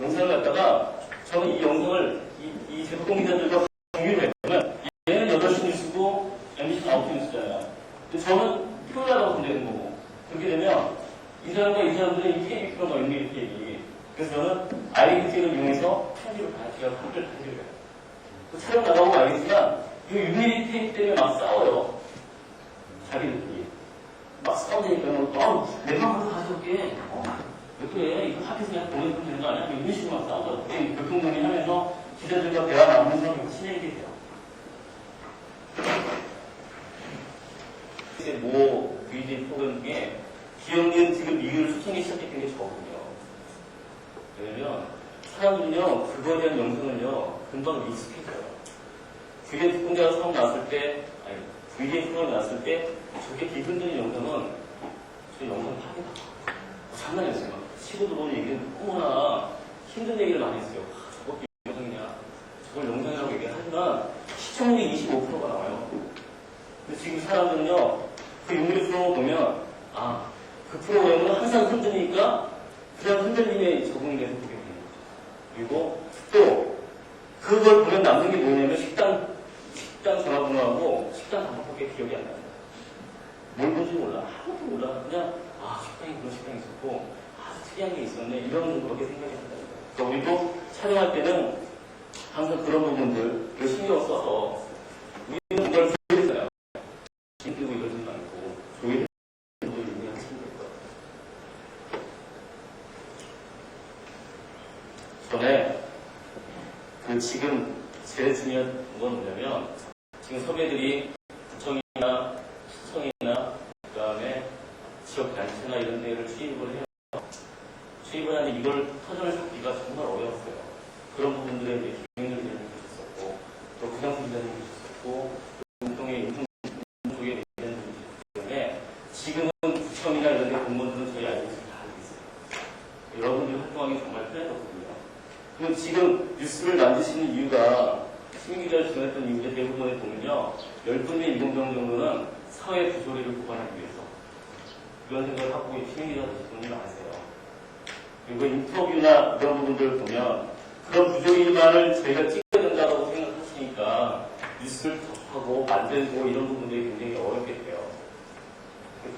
영상을 갖다가 저는 이 영상을 이 제독동 기자들과 공유를 했으면 얘는 8시 뉴스고 MBC는 9시 뉴스잖아요. 근데 저는 표현하다고 보내는 거고 그렇게 되면 이 사람과 이 사람들은 이 테이프 표현과 연결 테이프 그래서 저는 아이디를 이용해서 편집을 다 제가 함께 편집을 해요. 그 촬영 나가고 알겠지만 이 6mm 테이프 때문에 막 싸워요. 자기들끼리. 막 싸우니까 내가 먼저 가져올게. 왜 그래? 이거 학교에서 그냥 보내면 되는 거 아니야? 이런 식으로 막 싸워요. 교통정리 하면서 기자들과 대화 나누면서 친해지게 돼요. 모 VJ 프로그램 중에 기영님 지금 미국을 시청이 시작했던 게 저거든요. 왜냐면 사람들은요, 그거에 대한 영상을요, 금방 익숙해져요. 그게 특공대가 처음 나왔을 때, 아니, 그게 프로그램이 나왔을 때, 저게 기본적인 영상은, 저 영상 파괴다. 장난이 없어요. 막 치고 들어오는 얘기는 너무나 힘든 얘기를 많이 했어요. 저것도 영상이냐. 저걸 영상이라고 얘기하지만, 시청률이 25%가 나와요. 근데 지금 사람들은요, 그 윤리 프로그램을 보면, 아, 그 프로그램은 항상 흔드니까, 그냥 흔들림에 적응이 돼서 보게 되는 거죠. 그리고 또, 그걸 보면 남는 게 뭐냐면, 식당 전화번호하고 식당 단톡밖에 기억이 안 납니다. 뭘 본지 몰라. 아무것도 몰라. 그냥, 아, 식당이 그런 식당이 있었고, 아, 특이한 게 있었네. 이런 그렇게 생각이 듭니다. 그러니까 우리도 촬영할 때는 항상 그런 부분들, 신경 써서, 우리는 이걸 조율해서요. 힘들고 이러지는 않고, 조율해서 유리하시면 될 것 같아요. 전에, 지금 제일 중요한 건 뭐냐면, 지금 선배들이 구청이나 시청이나 그 다음에 지역단체나 이런 데를 취입을 해요. 취입을 하니 이걸 터전을 잡기가 정말 어려웠어요. 그런 부분들에 이제 김영렬 기자님이 계셨었고, 또 구상수 기자님이 계셨었고, 운동의 인통 쪽에 대한 분이 계셨기 때문에 지금은 구청이나 이런 데 공무원들은 저희 알고 있어요. 다 알고 있어요. 여러분들이 활동하기 정말 편해졌거든요. 그럼 지금 뉴스를 만드시는 이유가 시민기자를 지원했던 이유의 대부분에 보면요, 10분의 1공정 정도는 사회 부조리를 보완하기 위해서 이런 생각을 하고 시민기자가 되시는 분이 많으세요. 그리고 인터뷰나 이런 부분들을 보면 그런 부조리만을 저희가 찍어야 된다고 생각하시니까 뉴스를 접하고 만들고 이런 부분들이 굉장히 어렵게 돼요.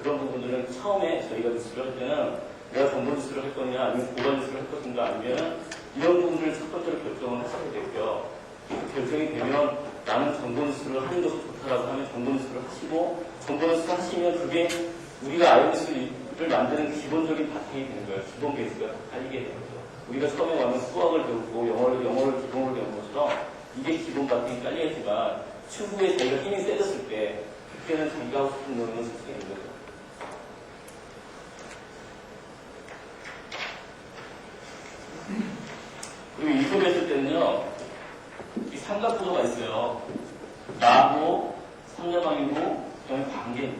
그런 부분들은 처음에 저희가 뉴스를 할 때는 내가 정보 뉴스를 할 거냐 아니면 고발 뉴스를 할 것인가 아니면 이런 부분들을 첫 번째로 결정을 하셔야 되고요. 그 결정이 되면 나는 정보 뉴스를 하는 것이 좋다라고 하면 정보 뉴스를 하시고 정보 뉴스를 하시면 그게 우리가 아이오니스를 만드는 기본적인 바탕이 되는 거예요. 기본 베이스가 깔리게 되는 거죠. 우리가 처음에 와면 수학을 배우고 영어를 기본으로 배운 것처럼 이게 기본 바탕이 깔려야지만 추후에 자기가 힘이 세졌을 때 그때는 자기가 하고 싶은 노력을 쓸 수가 있는 거죠. 그리고 인터뷰 했을 때는요, 이 삼각구도가 있어요. 나고, 상대방이고, 그다음에 관계,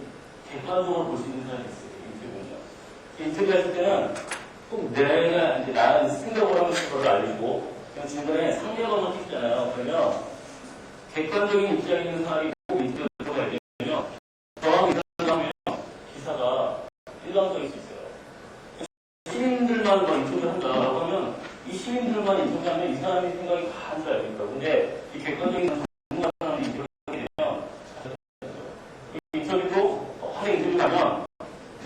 객관적으로 볼 수 있는 사람이 있어요. 인터뷰는요. 인터뷰 했을 때는 꼭 내가 이제 나는 생각을 하면서 그걸 알리고, 그냥 중간에 상대방을 찍잖아요. 그러면 객관적인 입장에 있는 사람이 꼭 인터뷰가 되려면 저하고 인터뷰하면 기사가 일방적일 수 있어요. 시민들만 막 인터뷰를 한다라고 하면 이 시민들만 인터뷰하면 이 사람의 생각이 다 안 좋아요. 근데 이 객관적인 전문가 사람이 인터뷰하게 되면 이 인터뷰도 하루 인터뷰하면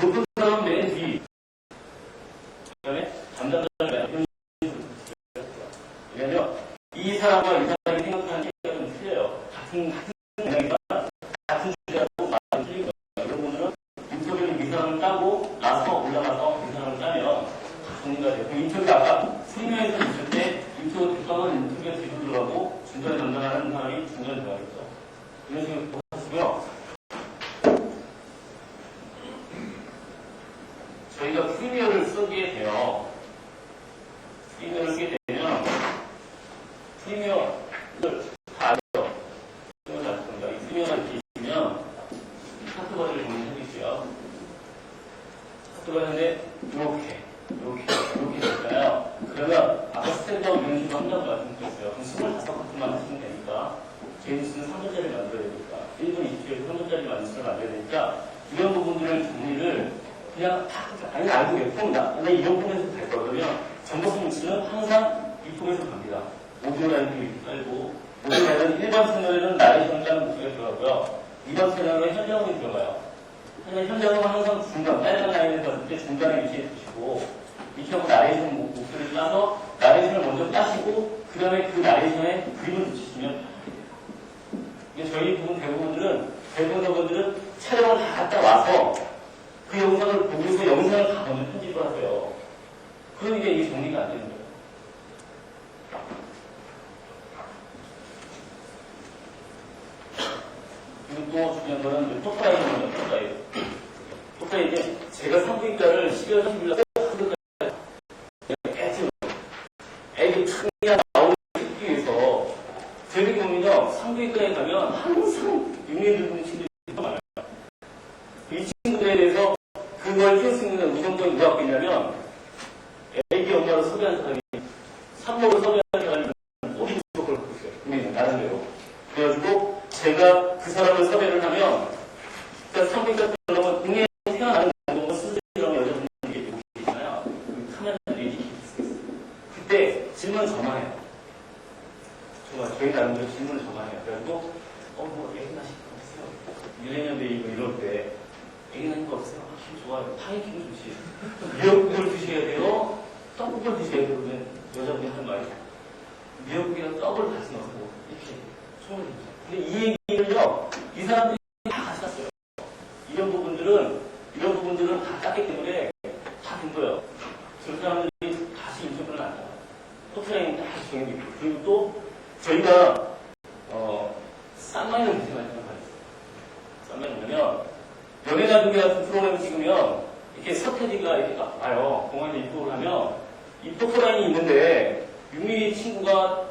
높은 사람 맨 뒤, 그다음에 담당자를 맨 뒤. 왜냐면 이 사람과 이 사람이 생각하는 시각은 틀려요. 같은 생각이지만 같은 주제라고 말은 틀린 거예요. 이런 분들은 인터뷰를 이 사람을 따고 나서 올라가서 이 사람을 따면 전문가 돼요. 그 인터뷰가 아까 프리미어에서 있을 때 인터뷰 뒷방은 인터뷰가 뒤로 들어가고 중간에 담당하는 사람이 중간에 들어가겠죠. 이런 식으로 하시고요. 저희가 프리미어를 쓰게 돼요. 프리미어를 쓰게 되면 프리미어를 다 알죠. 프리미어를 알 겁니다. 이 프리미어가 이렇게 있으면 카트바디를 정리해주세요. 카트바디인데 이렇게 될까요? 그러면 아까 스탠드업 윤수가 한다고 말씀드렸어요. 그럼 25카트만 하시면 되니까 제이스는 3분짜리 만들어야 되니까 1분 20초에서 3분짜리 만들어야 되니까 이런 부분들을 정리를 그냥 다 아니 알고 몇 나 이런 폼에서 갈 거거든요. 정보성 뉴스는 항상 이 폼에서 갑니다. 오디오 라인도 이렇게 깔고 오디오 라인은 1번 채널에는 나의 현장 목소리가 들어가고요. 2번 채널에 현장음이 들어가요. 현장음은 항상 중간 빨간 라인에서 봤을 때 중간에 위치해 두시고 밑하고 나레이션 목소리를 따서 나레이션을 먼저 따시고 그 다음에 그 나레이션에 그림을 붙이시면 이게 저희 부분 대부분들은 촬영을 다 갔다 와서 그 영상을 보고서 영상을 다 먼저 편집을 하세요. 그러니까 이게 정리가 안 되는 거예요. 그리고 또 중요한 거는 포타이거든요. 포타이. 이제 제가 산부인과를 12월 30일 날 자녀를 키울 수 있는 우선권이 누가 갖고 있냐면, 애기 엄마로 섭외한 사람이, 산모로 섭외한 사람이 꼬리 그걸 갖고 있어요. 우리는 나름대로. 그래가지고, 제가 그 사람을 섭외를 하면, 그러니까 성빈 같은 경우는 국내에 태어나는 공동과 수술이라는 여자분들이 있잖아요. 카메라를 얘기해 주겠어요. 그때 질문을 저만 해요. 정말 저희 나름대로 질문을 저만 해요. 그래가지고, 뭐, 애기 나실 거 없어요. 유래년 베이고 이럴 때, 애기 나실 거 없어요. 아, 기분 좋아요. 당연히 기분 좋지. 미역국을 드셔야 돼요. 떡국을 드셔야 돼요. 그러면 여자분이 하는 말이 미역국이랑 떡을 같이 넣어서 이렇게 소문을 냅니다. 근데 이 얘기를요, 이 사람들이 다 같이 갔어요. 이런 부분들은 다 땄기 때문에 다 된 거예요. 그런 사람들이 다시 인터뷰를 안 해요. 토트라인이 다시 정해져 있고. 그리고 또, 저희가, 쌈마이를 무슨 말이냐고 말했어요. 쌈마이는 뭐냐면, 연예나두개 같은 프로그램을 찍으면, 이렇게 서태지가 이렇게 와요. 공항에 입국을 하면, 입국 토라인이 있는데, 6mm 친구가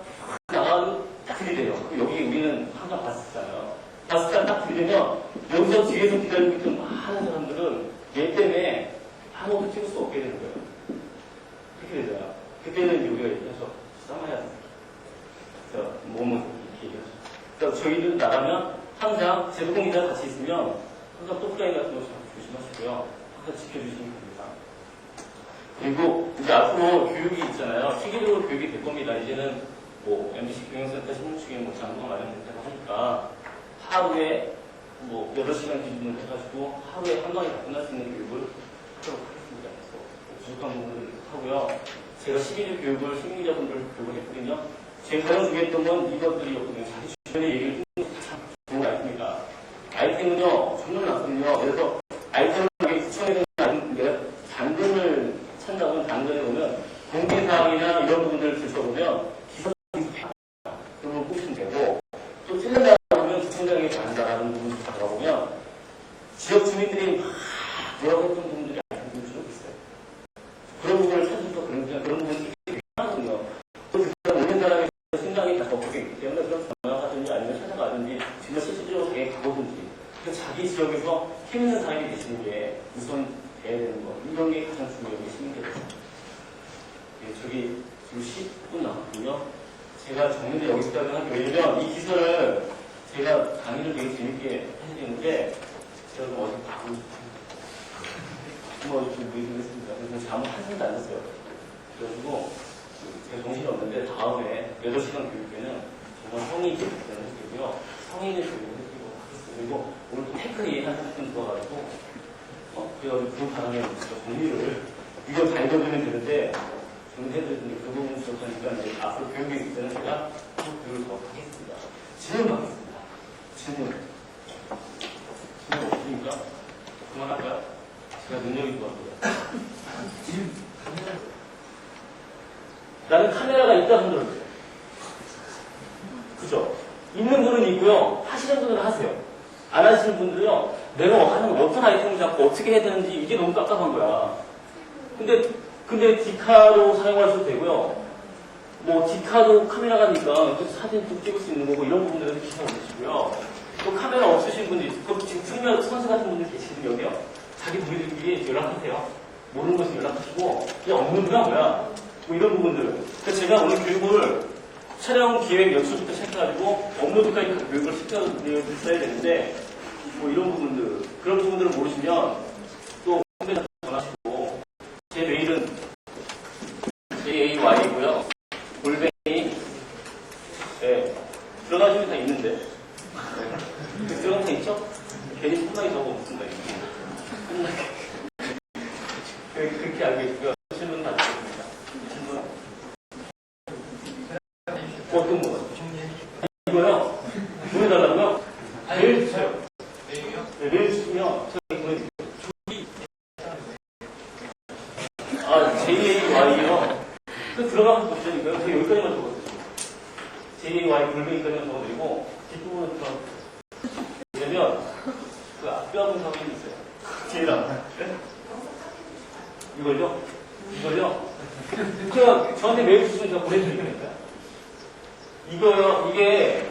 나가도 딱 들이대요. 여기 우리는 항상 봤었잖아요. 봤을 때 딱 들이대면, 여기서 뒤에서 기다리고 있던 많은 사람들은 얘 때문에 아무것도 찍을 수 없게 되는 거예요. 그렇게 되잖아요. 그때는 우리가 얘기해서 쌈마야 그래서 몸은 이렇게 얘기하죠. 그러니까 저희들 나가면 항상 제도공 기자 같이 있으면 항상 토크라인 같은 거 조심하시고요. 항상 지켜주시면 됩니다. 그리고 이제 앞으로 교육이 있잖아요. 시기적으로 교육이 될 겁니다. 이제는 뭐 MBC 경영센터 신문축에 뭐 장부가 마련됐다고 하니까 하루에 뭐 8시간 기준으로 해가지고 하루에 한 방에 다 끝날 수 있는 교육을 하도록 하겠습니다. 그래서 부족한 부분을 하고요. 제가 11일 교육을 시민기자분들 교육을 했거든요. 제가 가장 중요했던 건 이것들이었거든요. 자기 주변에 얘기를 듣는 게 참 좋은 아이템입니다. 아이템은요, 정말 많거든요. 그래서 아이템을 구청에 대한 당근을 찬다고는 당근에 보면 공개사항이나 이런 부분들을 들춰보면 기사들이 그런 걸 뽑으면 되고 또 틀린다 하면 구청장이 반다라는 부분을 들어가보면 지역 주민들이 막 뭐라고 했던 부분들이 아이템들이 쭉 있어요. 그런 부분을 찾으면서 그런 부분들이 되게 많거든요. 그 사람 오는 사람이 생각이 다 덮여져 있기 때문에 그런 전화가든지 아니면 찾아가든지 정말 실질적으로 되게 가보든지 자기 지역에서 힘 있는 사람이 되시는 게 우선 돼야 되는 거. 이런 게 가장 중요한 게 시민들입니다. 예, 저기 지금 10분 남았군요. 제가 정리를 여기까지 하면 왜냐면 이 기사를 제가 강의를 되게 재밌게 해야 되는데 제가 좀 어디 가고 뭐 이렇게 모의했습니다. 그래서 잠을 한시간도 안 잤어요. 그래가지고 제가 정신이 없는데 다음에 8시간 교육에는 정말 성인 교육을 해드리고요. 성인의 교육을 해드리고 하겠습니다. 그리고 오늘 또 테크닉 한 30분 들어가지고 그래가지고 그 바람에 정리를 이거 다 읽어주면 되는데 정리해드리는데 그 부분 부족하니까 이제 앞으로 교육이 있을 때는 제가 또 교육을 더 하겠습니다. 질문 받겠습니다. 질문 없으니까 그만할까요? 제가 능력이 좋았고요. 나는 카메라가 있다 흔들어줘요. 그죠? 있는 분은 있고요. 하시는 분은 하세요. 안 하시는 분들은요. 내가 하는 어떤 아이템을 잡고 어떻게 해야 되는지 이게 너무 깝깝한 거야. 근데 디카로 사용하셔도 되고요. 뭐 디카도 카메라가니까 사진 좀 찍을 수 있는 거고 이런 부분들은 기사 올리시고요. 또 카메라 없으신 분들 있고 지금 승려 선수 같은 분들 계시거든요. 여기요. 자기 동기들끼리 연락하세요. 모르는 것을 연락하시고 그냥 업무가 뭐야. 뭐 이런 부분들. 그래서 제가 오늘 교육을 촬영 기획 연출부터 시작해가지고 업로드까지 교육을 시켜드려야 되는데 뭐 이런 부분들 그런 부분들을 모르시면 또 홈페이지 전화하시고 제 메일은 JAY고요. 골뱅이 네. 들어가시면 다 있는데 네. 들어가면 다 있죠? 괜히 손나게 적어 없습니다. 그렇게 알고 있고요. 질문 받겠습니다. 질문 어떤 거? 이거요? 보내달라고요? 메일 주세요. 네, 메일 주시면 제가 보내드릴게요. JAY요. 그 들어가면 보시죠. 이거 제가 여기까지만 적어드릴게요. JAY 골뱅이까지만 적어드리고 뒷부분은 왜냐면 그 앞뼈하고 사람이 있어요. 제일 앞. 네? 이걸요? 제가 저한테 메일 주시면 제가 보내드리니까. 이거요, 이게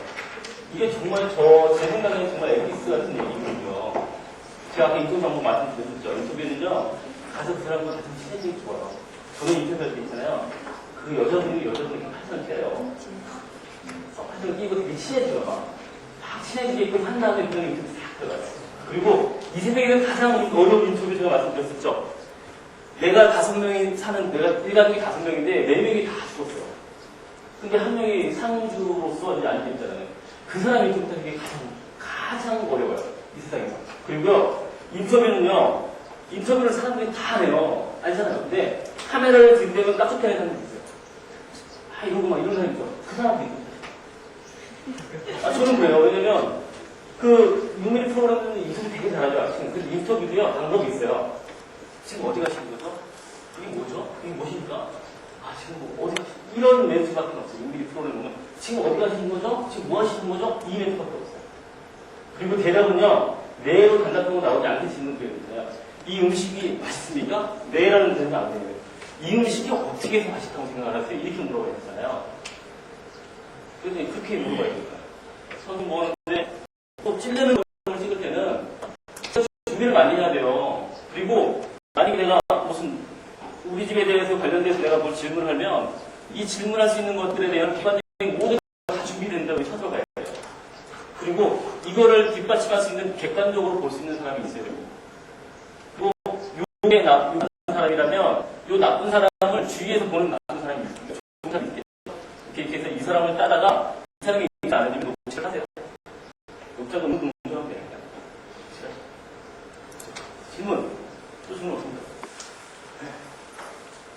정말 제 생각에는 정말 에피스 같은 얘기거든요. 제가 아까 인터뷰 한번 말씀드렸죠. 인터뷰는요, 가서 그 사람과 같이 친해지기 좋아요. 저는 인터뷰할 때 있잖아요. 그 여자분이 이렇게 팔짱을 껴요. 팔짱을 끼고 되게 친해져요. 막 친해지게끔 한 다음에 그냥 인터뷰 싹 들어가요. 그리고 이 새벽에는 가장 어려운 인터뷰 제가 말씀드렸었죠. 내가 5명이 사는, 내가 일가족이 5명인데 4명이 다 죽었어요. 근데 한 명이 상주로서 이제 앉아있잖아요. 그 사람 인터뷰가 되게 가장 어려워요. 이 세상에서. 그리고요, 인터뷰를 사람들이 다 해요. 알잖아요. 근데 카메라를 들이대면 깜짝하는 사람들이 있어요. 아, 이러고 막 이런 사람이 있죠. 그 사람도 있어요. 아, 저는 그래요. 왜냐면, 그, 유미리 프로그램은 인터뷰 되게 잘하죠. 근데 인터뷰도요, 방법이 있어요. 지금 어디 가시는 거죠? 이게 뭐죠? 이게 무엇입니까? 아, 지금 뭐 어디 가시는 이런 멘트밖에 없어요. 유미리 프로그램 보면. 지금 어디 가시는 거죠? 지금 뭐 하시는 거죠? 이 멘트밖에 없어요. 그리고 대답은요, 네로 단답형으로 나오지 않게 짓는 표현이잖아요. 이 음식이 맛있습니까? 네라는 대답이 안 돼요. 이 음식이 어떻게 해서 맛있다고 생각하세요? 이렇게 물어봐야 되잖아요. 그래서 그렇게 물어봐야 됩니다. 저는 뭐 하는데, 또 찔리는 걸 찍을 때는 준비를 많이 해야 돼요. 그리고 만약에 내가 무슨 우리 집에 대해서 관련돼서 내가 뭘 질문을 하면 이 질문할 수 있는 것들에 대한 기반적인 모든 다 준비된다고 찾아가야 돼요. 그리고 이거를 뒷받침할 수 있는 객관적으로 볼 수 있는 사람이 있어야 되고 또 요게 나쁜 사람이라면 요 나쁜 사람을 주위에서 보는 나쁜 사람이 있습니다. 좋은 사람이 있겠죠. 이렇게 해서 이 사람을 따다가 이 사람이 있지 않으면 녹취를 하세요. 녹취가 없는 문제하면 됩니다. 질문. 또 질문 없습니다.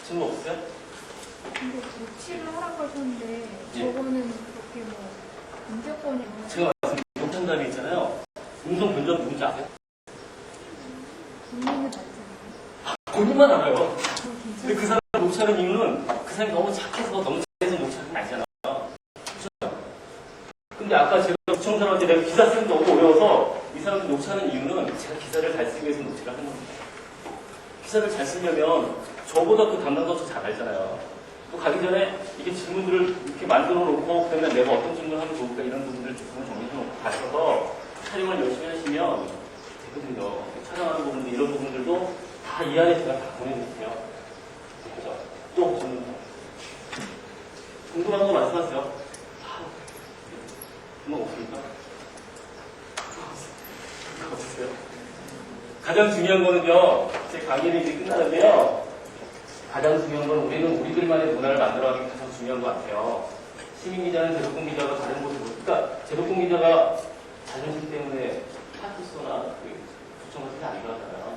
질문 없어요? 근데 녹취를 하라고 하셨는데 예. 저거는 그렇게 뭐 인격권이 제가 말씀드린 녹취함이 있잖아요. 음성 변조 누군지 아세요? 본인은 알잖아요. 본인만 알아요. 그거 근데 그 사람 녹취하는 이유는 그 사람이 너무 착해서 너무 착해서 녹취하는 게 아니잖아요. 그렇죠? 근데 아까 제가 시청자한테 내가 기사 쓰는 게 너무 어려워서 이 사람들 녹취하는 이유는 제가 기사를 잘 쓰기 위해서 녹취를 하는 겁니다. 기사를 잘 쓰려면 저보다 그 담당자가 잘 알잖아요. 또 가기 전에 이게 질문들을 이렇게 만들어 놓고 그다음에 내가 어떤 질문을 하면 좋을까 이런 부분들을 조금 정리해 놓고 가셔서 촬영을 열심히 하시면 되거든요. 촬영하는 부분들 이런 부분들도 다 이 안에 제가 다 보내드릴게요. 그렇죠? 또 질문 궁금한 거 말씀하세요. 뭐 없습니까? 없으세요? 가장 중요한 거는요, 제 강의는 이제 끝나는데요. 가장 중요한 건 우리는 우리들만의 문화를 만들어가는 게 가장 중요한 것 같아요. 시민기자는 제독공 기자가 다른 곳에 그러니까 제독공 기자가 자존심 때문에 파티소나 구청같은 데안 들어가잖아요.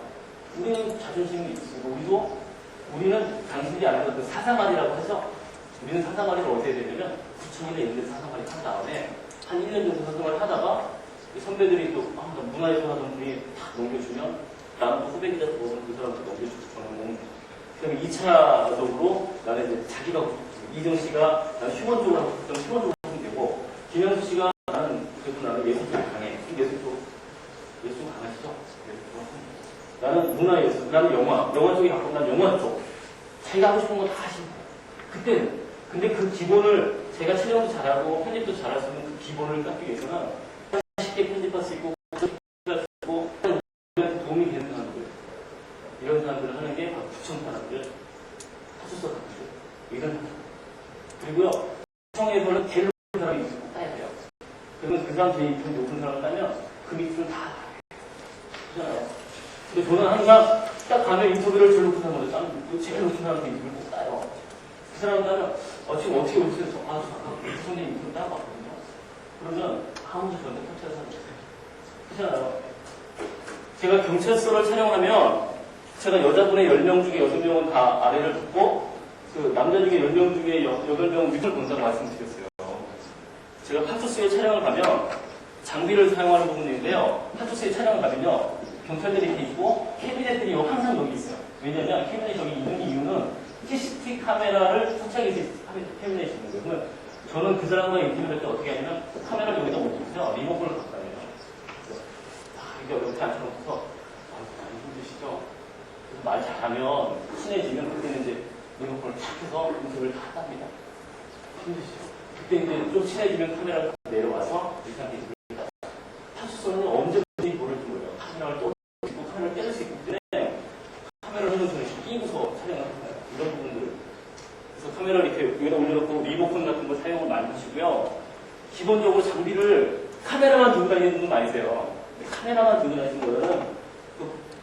우리는 자존심이 있고 우리는 당신들이 안 하던 그 사상활이라고 해서 우리는 사상활이를 어디에 되냐면 구청이나 이런 데서 사상활이 한 다음에 한 1년 정도 사상활을 하다가 선배들이 또 문화에서 하던 분이 딱 넘겨주면 나는 또 후배 기자도 보면 그 사람한테 넘겨주고 저는 뭐 그다음에 2차적으로 나는 이제 자기가 이정 씨가 나는 휴먼 쪽으로 하고 싶으면 휴먼 쪽으로 하면 되고 김현수 씨가 나는 그래도 나는 예술 쪽이 강해. 예술 강하시죠? 나는 문화 예술, 나는 영화 쪽이 갖고 난 영화 쪽. 자기가 하고 싶은 거 다 하시면 돼요. 그때는. 근데 그 기본을 제가 촬영도 잘하고 편집도 잘할 수 있는 그 기본을 쌓기 위해서는 쉽게 편집할 수 있고 도움이 되는 사람들 이런 사람들을 하는 게 바로 구청 사람들, 파출소 사람들 이런 사람들. 그리고요 구청에서는 제일 높은 사람이 있고 따야 돼요. 그러면 그 사람 제일 높은 사람을 따면 그 밑으로 다 그렇잖아요. 근데 저는 항상 딱 가면 인터뷰를 제일 높은 사람을 따면 제일 높은 사람한테 인터뷰를 꼭 따요. 그 사람 따면 지금 어떻게 오세요? 저 아까 구청장님 인터뷰 따봤거든요. 그러면 아무도 저한테 터치하는 사람이 없어요. 그렇잖아요. 제가 경찰서를 촬영하면 제가 여자분의 10명 중에 6명은 다 아래를 듣고 그 남자 중에 10명 중에 8명은 밑을 본다고 말씀드렸어요. 제가 파출소에 촬영을 가면 장비를 사용하는 부분인데요. 파출소에 촬영을 가면요. 경찰들이 이렇게 있고 캐비넷들이 항상 여기 있어요. 왜냐면 캐비넷이 여기 있는 이유는 CCTV 카메라를 설치하기 위해서 캐비넷이 있는 거예요. 그러면 저는 그 사람과 인터뷰를 할 때 어떻게 하냐면 카메라를 여기다 놓고서 리모컨을 갖고 다녀요. 이게 이렇게 앉혀놓고서 많이 힘드시죠? 말 잘하면 친해지면 그때는 이제 리모컨을 탁 해서 인터뷰를 다 합니다. 힘드시죠? 그때 이제 좀 친해지면 카메라를 내려와서 이렇게 인터뷰를 다 파출소는 언제든지 모를 거예요. 카메라를 또 아니면 저는 끼고서 촬영을 합니다. 이런 부분들. 그래서 카메라를 이렇게 여기다 올려놓고 리모컨 같은 걸 사용을 많이 하시고요. 기본적으로 장비를 카메라만 들고 다니는 분은 많으세요. 카메라만 들고 다니는 거는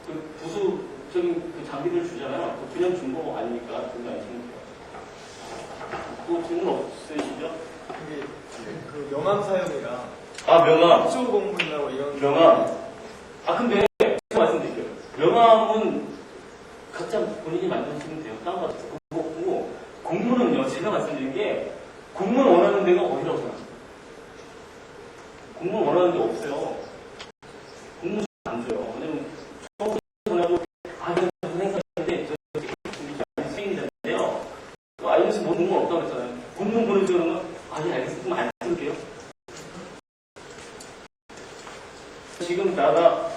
그 부수적인 그 장비를 주잖아요. 그냥 준 거 아니니까 들고 다니시면 돼요. 또 질문 없으시죠? 이게 그 명함 사용이랑 아, 명함. 특수 공문이라고 이런 명함. 아, 근데 제가 말씀드릴게요. 명함은 각자 본인이 만드시면 돼요. 다운받아서. 그거고, 공문은요, 제가 말씀드린 게, 공문 원하는 데가 어디라고 생각해요? 공문 원하는 데 없어요. 공문 안 줘요. 왜냐면, 처음부터 전화고, 아, 이거 무슨 행사인데, 저 수행이잖아요. 아이언스 뭐 공문 없다고 그랬잖아요. 공문 보내주는 건, 아니, 알겠습니다. 그럼 안 쓸게요. 지금 나가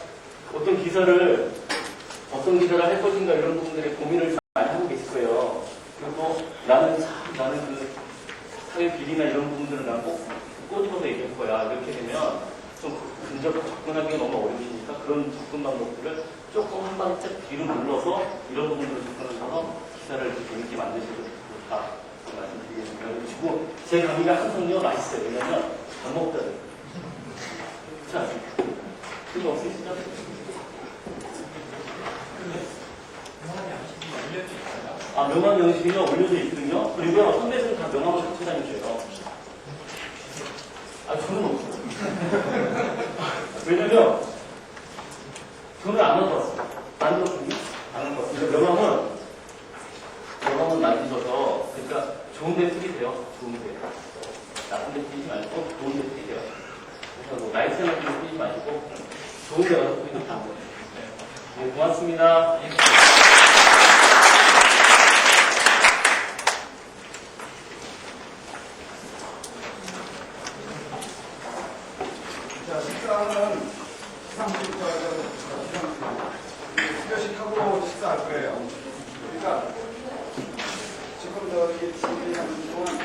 어떤 기사를 할 것인가 이런 부분들에 고민을 많이 하고 계실 거예요. 그리고 나는 그 사회 비리나 이런 부분들을 난 꼭 꼬집어서 얘기할 거야. 이렇게 되면 좀 근접하게 접근하기가 너무 어려우시니까 그런 접근 방법들을 조금 한 발짝 뒤로 눌러서 이런 부분들을 접근하셔서 기사를 이렇게 재밌게 만드시면 좋다. 말씀드리겠습니다. 그리고 제 강의가 항상요 맛있어요. 왜냐면 밥 먹거든. 그렇지 않습니까? 그거 없으시죠? 아, 명함 양식이요? 올려져 있거든요? 그리고 선배들은 다 명함을 같이 다니셔요. 아, 저는 없어요. 왜냐면, 저는 안 하고 왔어요. 안 들었거든요? 안 하고 왔어요. 명함은 만드셔서, 그러니까 좋은 데 쓰기세요. 좋은 데. 나쁜 데 쓰지 말고, 좋은 데 쓰기세요. 그래서 뭐, 나이트 같은 데 쓰지 마시고, 좋은 데 가서 쓰기도 좋고. 네, 고맙습니다. 자, 식사는 수료식하고 식사할 거예요. 그러니까 지금 저기 준비하는 동안